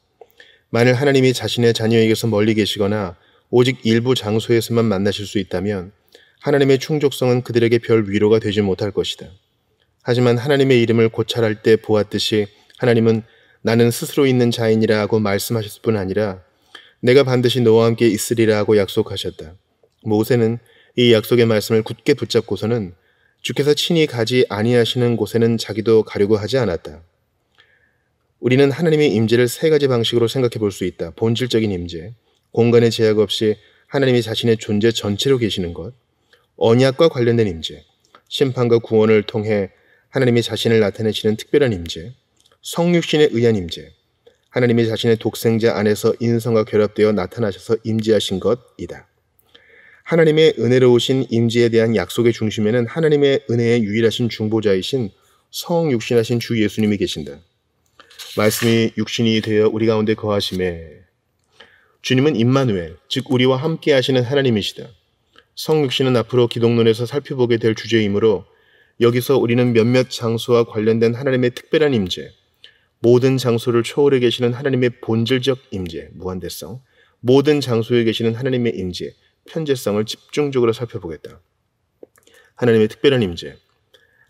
만일 하나님이 자신의 자녀에게서 멀리 계시거나 오직 일부 장소에서만 만나실 수 있다면 하나님의 충족성은 그들에게 별 위로가 되지 못할 것이다. 하지만 하나님의 이름을 고찰할 때 보았듯이 하나님은 나는 스스로 있는 자이니라 하고 말씀하셨을 뿐 아니라 내가 반드시 너와 함께 있으리라 하고 약속하셨다. 모세는 이 약속의 말씀을 굳게 붙잡고서는 주께서 친히 가지 아니하시는 곳에는 자기도 가려고 하지 않았다. 우리는 하나님의 임재를 세 가지 방식으로 생각해 볼 수 있다. 본질적인 임재, 공간의 제약 없이 하나님이 자신의 존재 전체로 계시는 것, 언약과 관련된 임재, 심판과 구원을 통해 하나님이 자신을 나타내시는 특별한 임재, 성육신에 의한 임재, 하나님이 자신의 독생자 안에서 인성과 결합되어 나타나셔서 임재하신 것이다. 하나님의 은혜로우신 임재에 대한 약속의 중심에는 하나님의 은혜의 유일하신 중보자이신 성육신하신 주 예수님이 계신다. 말씀이 육신이 되어 우리 가운데 거하심에 주님은 임마누엘, 즉 우리와 함께 하시는 하나님이시다. 성육신은 앞으로 기독론에서 살펴보게 될 주제이므로 여기서 우리는 몇몇 장소와 관련된 하나님의 특별한 임재, 모든 장소를 초월해 계시는 하나님의 본질적 임재, 무한대성, 모든 장소에 계시는 하나님의 임재, 편재성을 집중적으로 살펴보겠다. 하나님의 특별한 임재.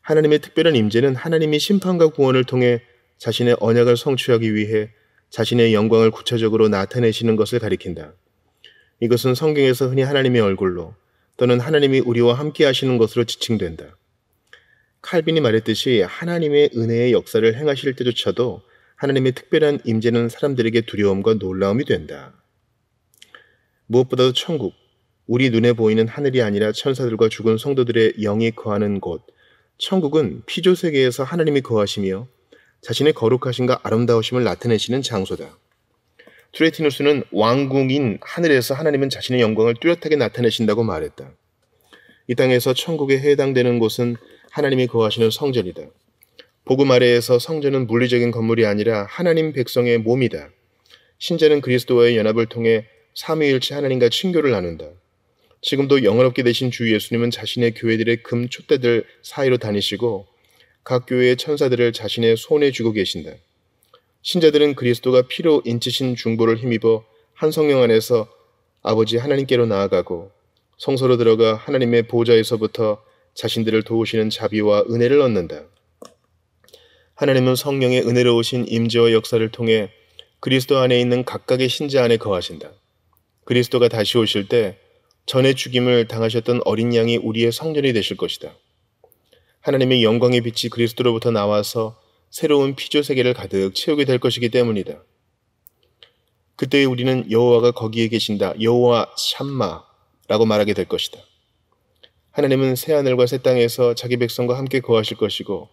하나님의 특별한 임재는 하나님이 심판과 구원을 통해 자신의 언약을 성취하기 위해 자신의 영광을 구체적으로 나타내시는 것을 가리킨다. 이것은 성경에서 흔히 하나님의 얼굴로 또는 하나님이 우리와 함께 하시는 것으로 지칭된다. 칼빈이 말했듯이 하나님의 은혜의 역사를 행하실 때조차도 하나님의 특별한 임재는 사람들에게 두려움과 놀라움이 된다. 무엇보다도 천국, 우리 눈에 보이는 하늘이 아니라 천사들과 죽은 성도들의 영이 거하는 곳, 천국은 피조세계에서 하나님이 거하시며 자신의 거룩하심과 아름다우심을 나타내시는 장소다. 트레티누스는 왕궁인 하늘에서 하나님은 자신의 영광을 뚜렷하게 나타내신다고 말했다. 이 땅에서 천국에 해당되는 곳은 하나님이 거하시는 성전이다. 복음 아래에서 성전은 물리적인 건물이 아니라 하나님 백성의 몸이다. 신자는 그리스도와의 연합을 통해 삼위일체 하나님과 친교를 나눈다. 지금도 영원롭게 되신 주 예수님은 자신의 교회들의 금 촛대들 사이로 다니시고 각 교회의 천사들을 자신의 손에 쥐고 계신다. 신자들은 그리스도가 피로 인치신 중보를 힘입어 한 성령 안에서 아버지 하나님께로 나아가고 성소로 들어가 하나님의 보좌에서부터 자신들을 도우시는 자비와 은혜를 얻는다. 하나님은 성령의 은혜로우신 임재와 역사를 통해 그리스도 안에 있는 각각의 신자 안에 거하신다. 그리스도가 다시 오실 때 전에 죽임을 당하셨던 어린 양이 우리의 성전이 되실 것이다. 하나님의 영광의 빛이 그리스도로부터 나와서 새로운 피조 세계를 가득 채우게 될 것이기 때문이다. 그때 우리는 여호와가 거기에 계신다, 여호와 샴마라고 말하게 될 것이다. 하나님은 새하늘과 새 땅에서 자기 백성과 함께 거하실 것이고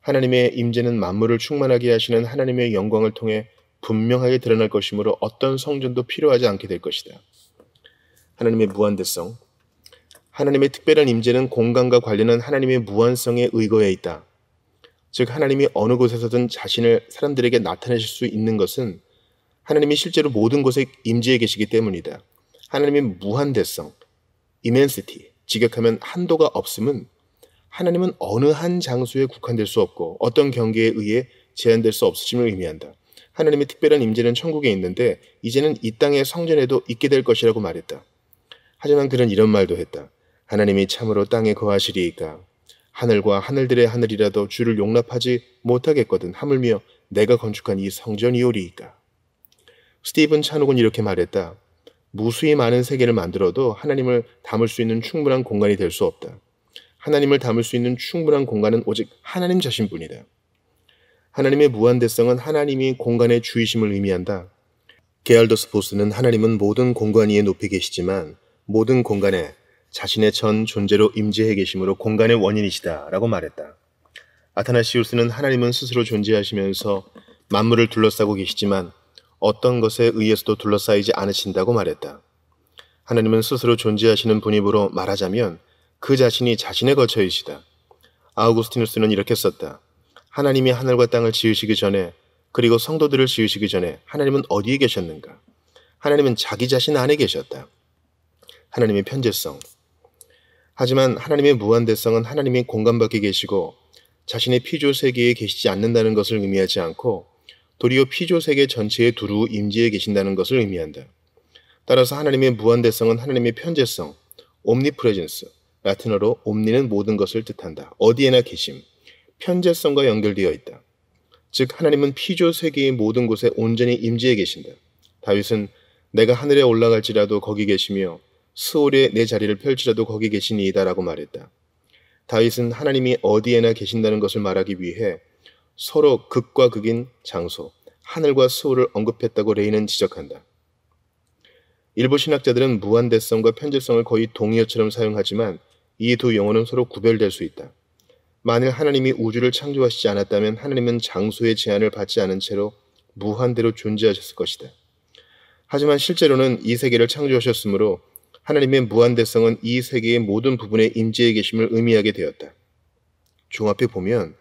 하나님의 임재는 만물을 충만하게 하시는 하나님의 영광을 통해 분명하게 드러날 것이므로 어떤 성전도 필요하지 않게 될 것이다. 하나님의 무한대성. 하나님의 특별한 임재는 공간과 관련한 하나님의 무한성에 의거해 있다. 즉 하나님이 어느 곳에서든 자신을 사람들에게 나타내실 수 있는 것은 하나님이 실제로 모든 곳에 임재해 계시기 때문이다. 하나님의 무한대성, immensity, 직역하면 한도가 없음은 하나님은 어느 한 장소에 국한될 수 없고 어떤 경계에 의해 제한될 수 없으심을 의미한다. 하나님의 특별한 임재는 천국에 있는데 이제는 이 땅의 성전에도 있게 될 것이라고 말했다. 하지만 그는 이런 말도 했다. 하나님이 참으로 땅에 거하시리이까 하늘과 하늘들의 하늘이라도 주를 용납하지 못하겠거든 하물며 내가 건축한 이 성전이오리이까. 스티븐 찬욱은 이렇게 말했다. 무수히 많은 세계를 만들어도 하나님을 담을 수 있는 충분한 공간이 될 수 없다. 하나님을 담을 수 있는 충분한 공간은 오직 하나님 자신뿐이다. 하나님의 무한대성은 하나님이 공간의 주이심을 의미한다. 게알더스 보스는 하나님은 모든 공간 위에 높이 계시지만 모든 공간에 자신의 전 존재로 임재해 계심으로 공간의 원인이시다 라고 말했다. 아타나시우스는 하나님은 스스로 존재하시면서 만물을 둘러싸고 계시지만 어떤 것에 의해서도 둘러싸이지 않으신다고 말했다. 하나님은 스스로 존재하시는 분이므로 말하자면 그 자신이 자신의 거처이시다. 아우구스티누스는 이렇게 썼다. 하나님이 하늘과 땅을 지으시기 전에 그리고 성도들을 지으시기 전에 하나님은 어디에 계셨는가? 하나님은 자기 자신 안에 계셨다. 하나님의 편재성. 하지만 하나님의 무한대성은 하나님이 공간 밖에 계시고 자신의 피조 세계에 계시지 않는다는 것을 의미하지 않고 도리어 피조 세계 전체에 두루 임재해 계신다는 것을 의미한다. 따라서 하나님의 무한대성은 하나님의 편재성, omnipresence, 라틴어로 옴니는 모든 것을 뜻한다. 어디에나 계심, 편재성과 연결되어 있다. 즉 하나님은 피조 세계의 모든 곳에 온전히 임재해 계신다. 다윗은 내가 하늘에 올라갈지라도 거기 계시며 스올에 내 자리를 펼치라도 거기 계시니이다 라고 말했다. 다윗은 하나님이 어디에나 계신다는 것을 말하기 위해 서로 극과 극인 장소, 하늘과 스올을 언급했다고 레이는 지적한다. 일부 신학자들은 무한대성과 편재성을 거의 동의어처럼 사용하지만 이 두 용어는 서로 구별될 수 있다. 만일 하나님이 우주를 창조하시지 않았다면 하나님은 장소의 제한을 받지 않은 채로 무한대로 존재하셨을 것이다. 하지만 실제로는 이 세계를 창조하셨으므로 하나님의 무한대성은 이 세계의 모든 부분에 임재해 계심을 의미하게 되었다. 종합해 보면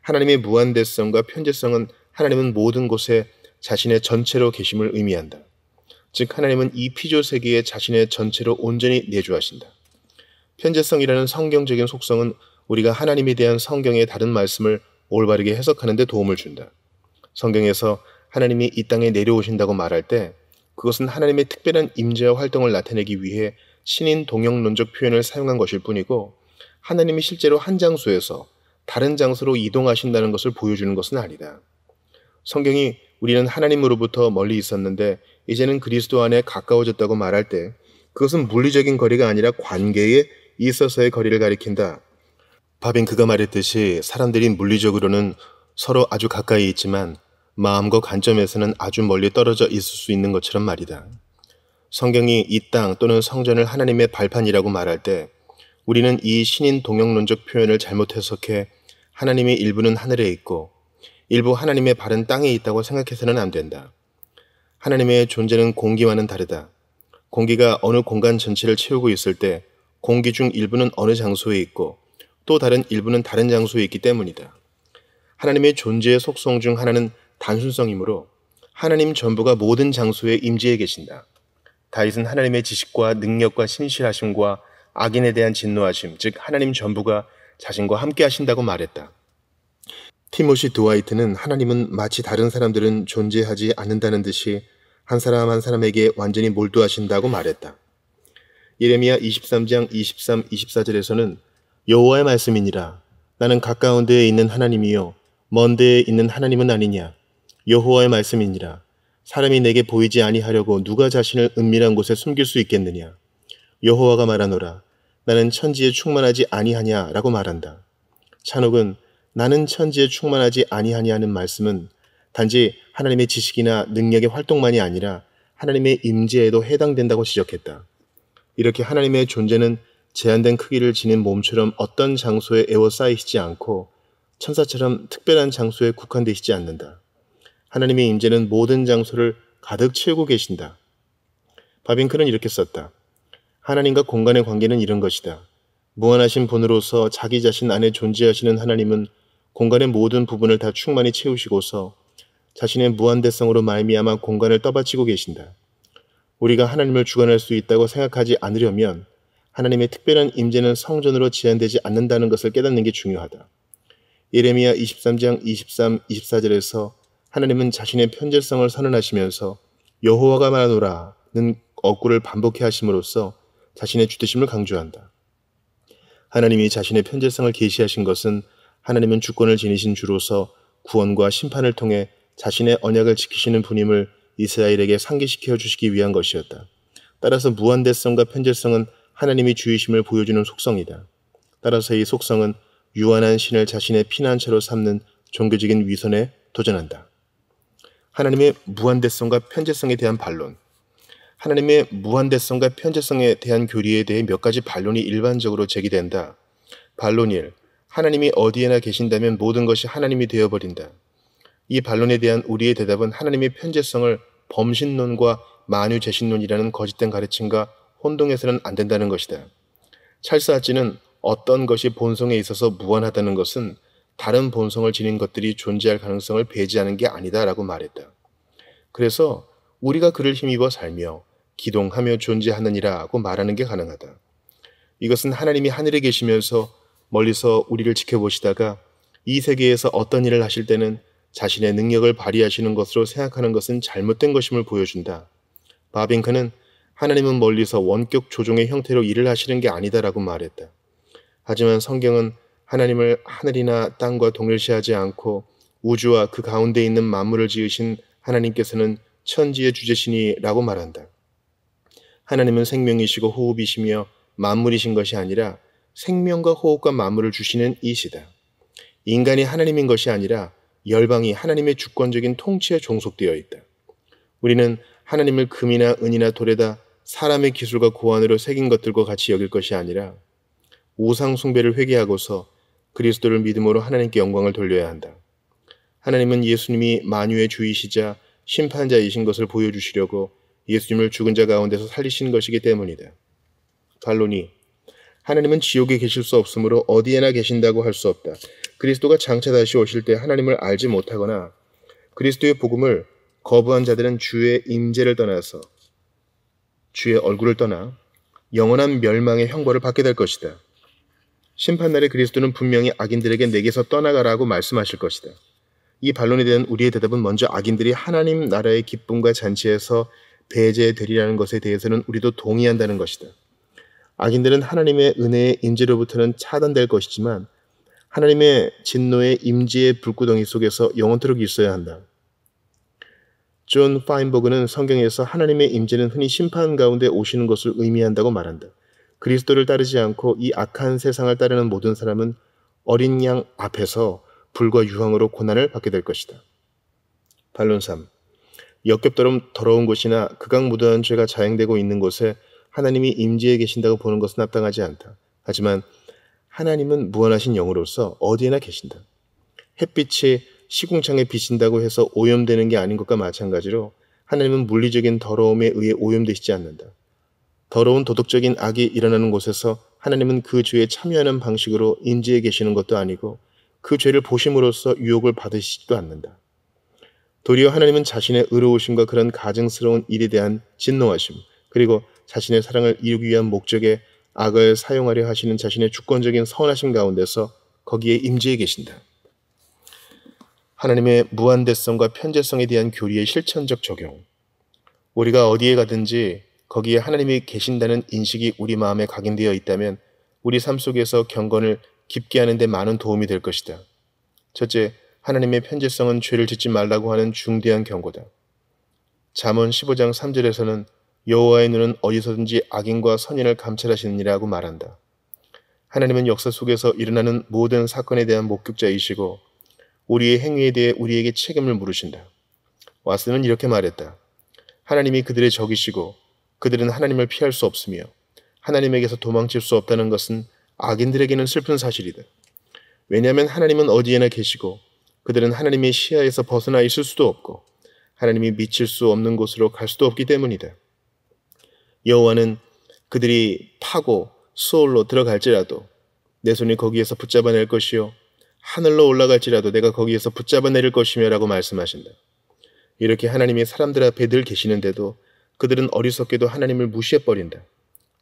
하나님의 무한대성과 편재성은 하나님은 모든 곳에 자신의 전체로 계심을 의미한다. 즉 하나님은 이 피조 세계에 자신의 전체로 온전히 내주하신다. 편재성이라는 성경적인 속성은 우리가 하나님에 대한 성경의 다른 말씀을 올바르게 해석하는 데 도움을 준다. 성경에서 하나님이 이 땅에 내려오신다고 말할 때 그것은 하나님의 특별한 임재와 활동을 나타내기 위해 신인 동형론적 표현을 사용한 것일 뿐이고 하나님이 실제로 한 장소에서 다른 장소로 이동하신다는 것을 보여주는 것은 아니다. 성경이 우리는 하나님으로부터 멀리 있었는데 이제는 그리스도 안에 가까워졌다고 말할 때 그것은 물리적인 거리가 아니라 관계에 있어서의 거리를 가리킨다. 바빙크가 말했듯이 사람들이 물리적으로는 서로 아주 가까이 있지만 마음과 관점에서는 아주 멀리 떨어져 있을 수 있는 것처럼 말이다. 성경이 이 땅 또는 성전을 하나님의 발판이라고 말할 때 우리는 이 신인 동형론적 표현을 잘못 해석해 하나님의 일부는 하늘에 있고 일부 하나님의 발은 땅에 있다고 생각해서는 안 된다. 하나님의 존재는 공기와는 다르다. 공기가 어느 공간 전체를 채우고 있을 때 공기 중 일부는 어느 장소에 있고 또 다른 일부는 다른 장소에 있기 때문이다. 하나님의 존재의 속성 중 하나는 단순성이므로 하나님 전부가 모든 장소에 임재해 계신다. 다윗은 하나님의 지식과 능력과 신실하심과 악인에 대한 진노하심, 즉 하나님 전부가 자신과 함께 하신다고 말했다. 티모시 드와이트는 하나님은 마치 다른 사람들은 존재하지 않는다는 듯이 한 사람 한 사람에게 완전히 몰두하신다고 말했다. 예레미야 23장 23, 24절에서는 여호와의 말씀이니라. 나는 가까운 데에 있는 하나님이요 먼 데에 있는 하나님은 아니냐. 여호와의 말씀이니라. 사람이 내게 보이지 아니하려고 누가 자신을 은밀한 곳에 숨길 수 있겠느냐. 여호와가 말하노라. 나는 천지에 충만하지 아니하냐 라고 말한다. 찬욱은 나는 천지에 충만하지 아니하냐는 말씀은 단지 하나님의 지식이나 능력의 활동만이 아니라 하나님의 임재에도 해당된다고 지적했다. 이렇게 하나님의 존재는 제한된 크기를 지닌 몸처럼 어떤 장소에 에워싸이시지 않고 천사처럼 특별한 장소에 국한되시지 않는다. 하나님의 임재는 모든 장소를 가득 채우고 계신다. 바빙크는 이렇게 썼다. 하나님과 공간의 관계는 이런 것이다. 무한하신 분으로서 자기 자신 안에 존재하시는 하나님은 공간의 모든 부분을 다 충만히 채우시고서 자신의 무한대성으로 말미암아 공간을 떠받치고 계신다. 우리가 하나님을 주관할 수 있다고 생각하지 않으려면 하나님의 특별한 임재는 성전으로 제한되지 않는다는 것을 깨닫는 게 중요하다. 예레미야 23장 23, 24절에서 하나님은 자신의 편재성을 선언하시면서 여호와가 말하노라는 어구를 반복해 하심으로써 자신의 주되심을 강조한다. 하나님이 자신의 편재성을 계시하신 것은 하나님은 주권을 지니신 주로서 구원과 심판을 통해 자신의 언약을 지키시는 분임을 이스라엘에게 상기시켜 주시기 위한 것이었다. 따라서 무한대성과 편재성은 하나님이 주이심을 보여주는 속성이다. 따라서 이 속성은 유한한 신을 자신의 피난처로 삼는 종교적인 위선에 도전한다. 하나님의 무한대성과 편재성에 대한 반론. 하나님의 무한대성과 편재성에 대한 교리에 대해 몇 가지 반론이 일반적으로 제기된다. 반론 1. 하나님이 어디에나 계신다면 모든 것이 하나님이 되어버린다. 이 반론에 대한 우리의 대답은 하나님의 편재성을 범신론과 만유재신론이라는 거짓된 가르침과 혼동해서는 안 된다는 것이다. 찰스 하찌는 어떤 것이 본성에 있어서 무한하다는 것은 다른 본성을 지닌 것들이 존재할 가능성을 배제하는 게 아니다 라고 말했다. 그래서 우리가 그를 힘입어 살며 기동하며 존재하느니라고 말하는 게 가능하다. 이것은 하나님이 하늘에 계시면서 멀리서 우리를 지켜보시다가 이 세계에서 어떤 일을 하실 때는 자신의 능력을 발휘하시는 것으로 생각하는 것은 잘못된 것임을 보여준다. 바빙크는 하나님은 멀리서 원격 조종의 형태로 일을 하시는 게 아니다라고 말했다. 하지만 성경은 하나님을 하늘이나 땅과 동일시하지 않고 우주와 그 가운데 있는 만물을 지으신 하나님께서는 천지의 주제시니라고 말한다. 하나님은 생명이시고 호흡이시며 만물이신 것이 아니라 생명과 호흡과 만물을 주시는 이시다. 인간이 하나님인 것이 아니라 열방이 하나님의 주권적인 통치에 종속되어 있다. 우리는 하나님을 금이나 은이나 돌에다 사람의 기술과 고안으로 새긴 것들과 같이 여길 것이 아니라 우상 숭배를 회개하고서 그리스도를 믿음으로 하나님께 영광을 돌려야 한다. 하나님은 예수님이 만유의 주이시자 심판자이신 것을 보여주시려고 예수님을 죽은 자 가운데서 살리신 것이기 때문이다. 반론이 하나님은 지옥에 계실 수 없으므로 어디에나 계신다고 할 수 없다. 그리스도가 장차 다시 오실 때 하나님을 알지 못하거나 그리스도의 복음을 거부한 자들은 주의 임재를 떠나서 주의 얼굴을 떠나 영원한 멸망의 형벌을 받게 될 것이다. 심판날에 그리스도는 분명히 악인들에게 내게서 떠나가라고 말씀하실 것이다. 이 반론에 대한 우리의 대답은 먼저 악인들이 하나님 나라의 기쁨과 잔치에서 배제되리라는 것에 대해서는 우리도 동의한다는 것이다. 악인들은 하나님의 은혜의 임재로부터는 차단될 것이지만 하나님의 진노의 임재의 불구덩이 속에서 영원토록 있어야 한다. 존 파인버그는 성경에서 하나님의 임재는 흔히 심판 가운데 오시는 것을 의미한다고 말한다. 그리스도를 따르지 않고 이 악한 세상을 따르는 모든 사람은 어린 양 앞에서 불과 유황으로 고난을 받게 될 것이다. 반론 3. 역겹도록 더러운 곳이나 극악무도한 죄가 자행되고 있는 곳에 하나님이 임재해 계신다고 보는 것은 합당하지 않다. 하지만 하나님은 무한하신 영으로서 어디에나 계신다. 햇빛이 시궁창에 비친다고 해서 오염되는 게 아닌 것과 마찬가지로 하나님은 물리적인 더러움에 의해 오염되시지 않는다. 더러운 도덕적인 악이 일어나는 곳에서 하나님은 그 죄에 참여하는 방식으로 임재해 계시는 것도 아니고 그 죄를 보심으로써 유혹을 받으시지도 않는다. 도리어 하나님은 자신의 의로우심과 그런 가증스러운 일에 대한 진노하심, 그리고 자신의 사랑을 이루기 위한 목적에 악을 사용하려 하시는 자신의 주권적인 선하심 가운데서 거기에 임재해 계신다. 하나님의 무한대성과 편재성에 대한 교리의 실천적 적용. 우리가 어디에 가든지 거기에 하나님이 계신다는 인식이 우리 마음에 각인되어 있다면 우리 삶 속에서 경건을 깊게 하는 데 많은 도움이 될 것이다. 첫째, 하나님의 편재성은 죄를 짓지 말라고 하는 중대한 경고다. 잠언 15장 3절에서는 여호와의 눈은 어디서든지 악인과 선인을 감찰하시느니라고 말한다. 하나님은 역사 속에서 일어나는 모든 사건에 대한 목격자이시고 우리의 행위에 대해 우리에게 책임을 물으신다. 왓슨은 이렇게 말했다. 하나님이 그들의 적이시고 그들은 하나님을 피할 수 없으며 하나님에게서 도망칠 수 없다는 것은 악인들에게는 슬픈 사실이다. 왜냐하면 하나님은 어디에나 계시고 그들은 하나님의 시야에서 벗어나 있을 수도 없고 하나님이 미칠 수 없는 곳으로 갈 수도 없기 때문이다. 여호와는 그들이 파고 수올로 들어갈지라도 내 손이 거기에서 붙잡아낼 것이요 하늘로 올라갈지라도 내가 거기에서 붙잡아내릴 것이며 라고 말씀하신다. 이렇게 하나님이 사람들 앞에 늘 계시는데도 그들은 어리석게도 하나님을 무시해버린다.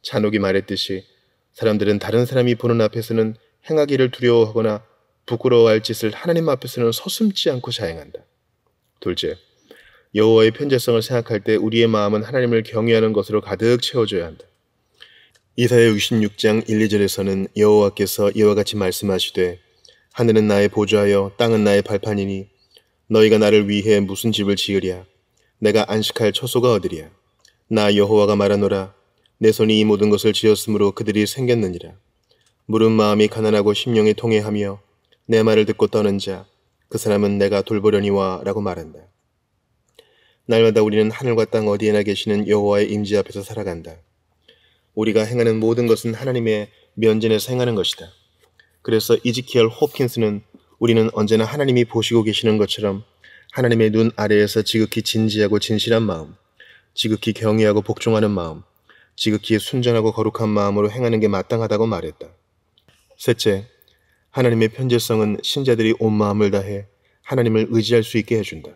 잔혹이 말했듯이 사람들은 다른 사람이 보는 앞에서는 행하기를 두려워하거나 부끄러워할 짓을 하나님 앞에서는 서슴지 않고 자행한다. 둘째, 여호와의 편재성을 생각할 때 우리의 마음은 하나님을 경외하는 것으로 가득 채워져야 한다. 이사야 66장 1, 2절에서는 여호와께서 이와 같이 말씀하시되 하늘은 나의 보좌하여 땅은 나의 발판이니 너희가 나를 위해 무슨 집을 지으랴 내가 안식할 처소가 어디랴? 나 여호와가 말하노라. 내 손이 이 모든 것을 지었으므로 그들이 생겼느니라. 물은 마음이 가난하고 심령이 통회하며 내 말을 듣고 떠는 자, 그 사람은 내가 돌보려니와 라고 말한다. 날마다 우리는 하늘과 땅 어디에나 계시는 여호와의 임재 앞에서 살아간다. 우리가 행하는 모든 것은 하나님의 면전에서 행하는 것이다. 그래서 이지키엘 홉킨스는 우리는 언제나 하나님이 보시고 계시는 것처럼 하나님의 눈 아래에서 지극히 진지하고 진실한 마음, 지극히 경외하고 복종하는 마음, 지극히 순전하고 거룩한 마음으로 행하는 게 마땅하다고 말했다. 셋째, 하나님의 편재성은 신자들이 온 마음을 다해 하나님을 의지할 수 있게 해준다.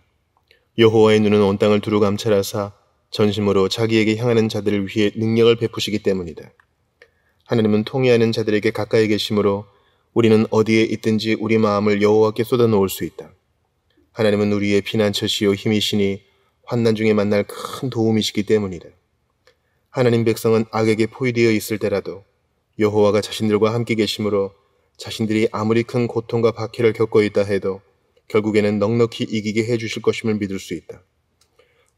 여호와의 눈은 온 땅을 두루 감찰하사 전심으로 자기에게 향하는 자들을 위해 능력을 베푸시기 때문이다. 하나님은 통회하는 자들에게 가까이 계심으로 우리는 어디에 있든지 우리 마음을 여호와께 쏟아놓을 수 있다. 하나님은 우리의 피난처시요 힘이시니 환난 중에 만날 큰 도움이시기 때문이다. 하나님 백성은 악에게 포위되어 있을 때라도 여호와가 자신들과 함께 계심으로 자신들이 아무리 큰 고통과 박해를 겪고 있다 해도 결국에는 넉넉히 이기게 해주실 것임을 믿을 수 있다.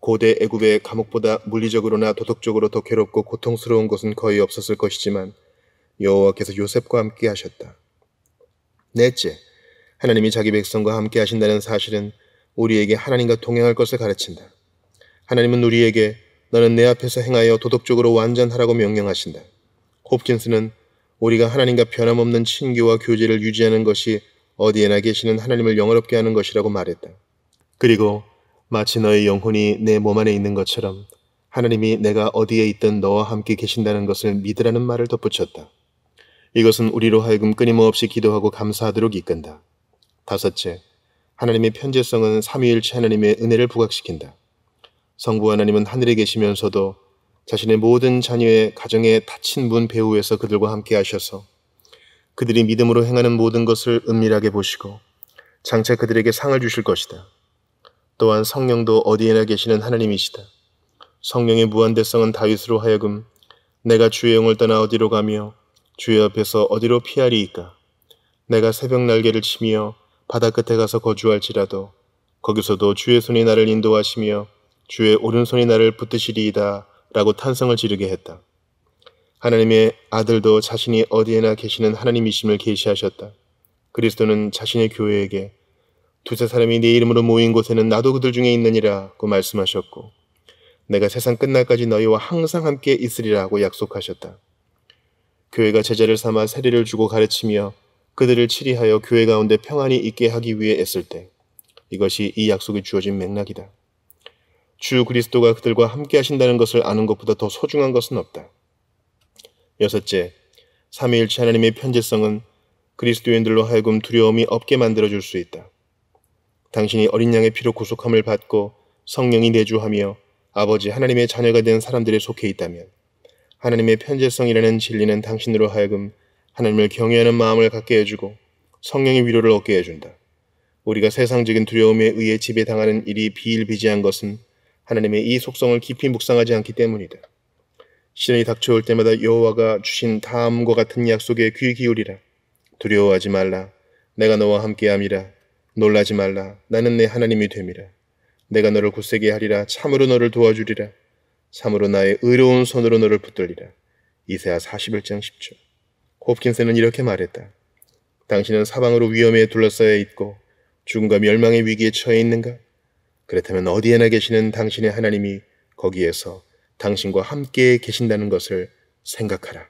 고대 애굽의 감옥보다 물리적으로나 도덕적으로 더 괴롭고 고통스러운 것은 거의 없었을 것이지만 여호와께서 요셉과 함께 하셨다. 넷째, 하나님이 자기 백성과 함께 하신다는 사실은 우리에게 하나님과 동행할 것을 가르친다. 하나님은 우리에게 너는 내 앞에서 행하여 도덕적으로 완전하라고 명령하신다. 홉킨스는 우리가 하나님과 변함없는 친교와 교제를 유지하는 것이 어디에나 계시는 하나님을 영화롭게 하는 것이라고 말했다. 그리고 마치 너의 영혼이 내 몸 안에 있는 것처럼 하나님이 내가 어디에 있든 너와 함께 계신다는 것을 믿으라는 말을 덧붙였다. 이것은 우리로 하여금 끊임없이 기도하고 감사하도록 이끈다. 다섯째, 하나님의 편재성은 삼위일체 하나님의 은혜를 부각시킨다. 성부 하나님은 하늘에 계시면서도 자신의 모든 자녀의 가정에 닫힌 문 배후에서 그들과 함께 하셔서 그들이 믿음으로 행하는 모든 것을 은밀하게 보시고 장차 그들에게 상을 주실 것이다. 또한 성령도 어디에나 계시는 하나님이시다. 성령의 무한대성은 다윗으로 하여금 내가 주의 영을 떠나 어디로 가며 주의 앞에서 어디로 피하리이까? 내가 새벽 날개를 치며 바다 끝에 가서 거주할지라도 거기서도 주의 손이 나를 인도하시며 주의 오른손이 나를 붙드시리이다 라고 탄성을 지르게 했다. 하나님의 아들도 자신이 어디에나 계시는 하나님이심을 계시하셨다. 그리스도는 자신의 교회에게 두세 사람이 내 이름으로 모인 곳에는 나도 그들 중에 있느니라고 말씀하셨고 내가 세상 끝날까지 너희와 항상 함께 있으리라고 약속하셨다. 교회가 제자를 삼아 세례를 주고 가르치며 그들을 치리하여 교회 가운데 평안이 있게 하기 위해 애쓸 때 이것이 이 약속이 주어진 맥락이다. 주 그리스도가 그들과 함께 하신다는 것을 아는 것보다 더 소중한 것은 없다. 여섯째, 삼위일체 하나님의 편재성은 그리스도인들로 하여금 두려움이 없게 만들어줄 수 있다. 당신이 어린 양의 피로 구속함을 받고 성령이 내주하며 아버지 하나님의 자녀가 된 사람들에 속해 있다면 하나님의 편재성이라는 진리는 당신으로 하여금 하나님을 경외하는 마음을 갖게 해주고 성령의 위로를 얻게 해준다. 우리가 세상적인 두려움에 의해 지배당하는 일이 비일비재한 것은 하나님의 이 속성을 깊이 묵상하지 않기 때문이다. 시련이 닥쳐올 때마다 여호와가 주신 다음과 같은 약속에 귀 기울이라. 두려워하지 말라. 내가 너와 함께함이라. 놀라지 말라. 나는 내 하나님이 됨이라. 내가 너를 굳세게 하리라. 참으로 너를 도와주리라. 참으로 나의 의로운 손으로 너를 붙들리라. 이사야 41장 10절. 홉킨스는 이렇게 말했다. 당신은 사방으로 위험에 둘러싸여 있고 죽음과 멸망의 위기에 처해 있는가? 그렇다면 어디에나 계시는 당신의 하나님이 거기에서 당신과 함께 계신다는 것을 생각하라.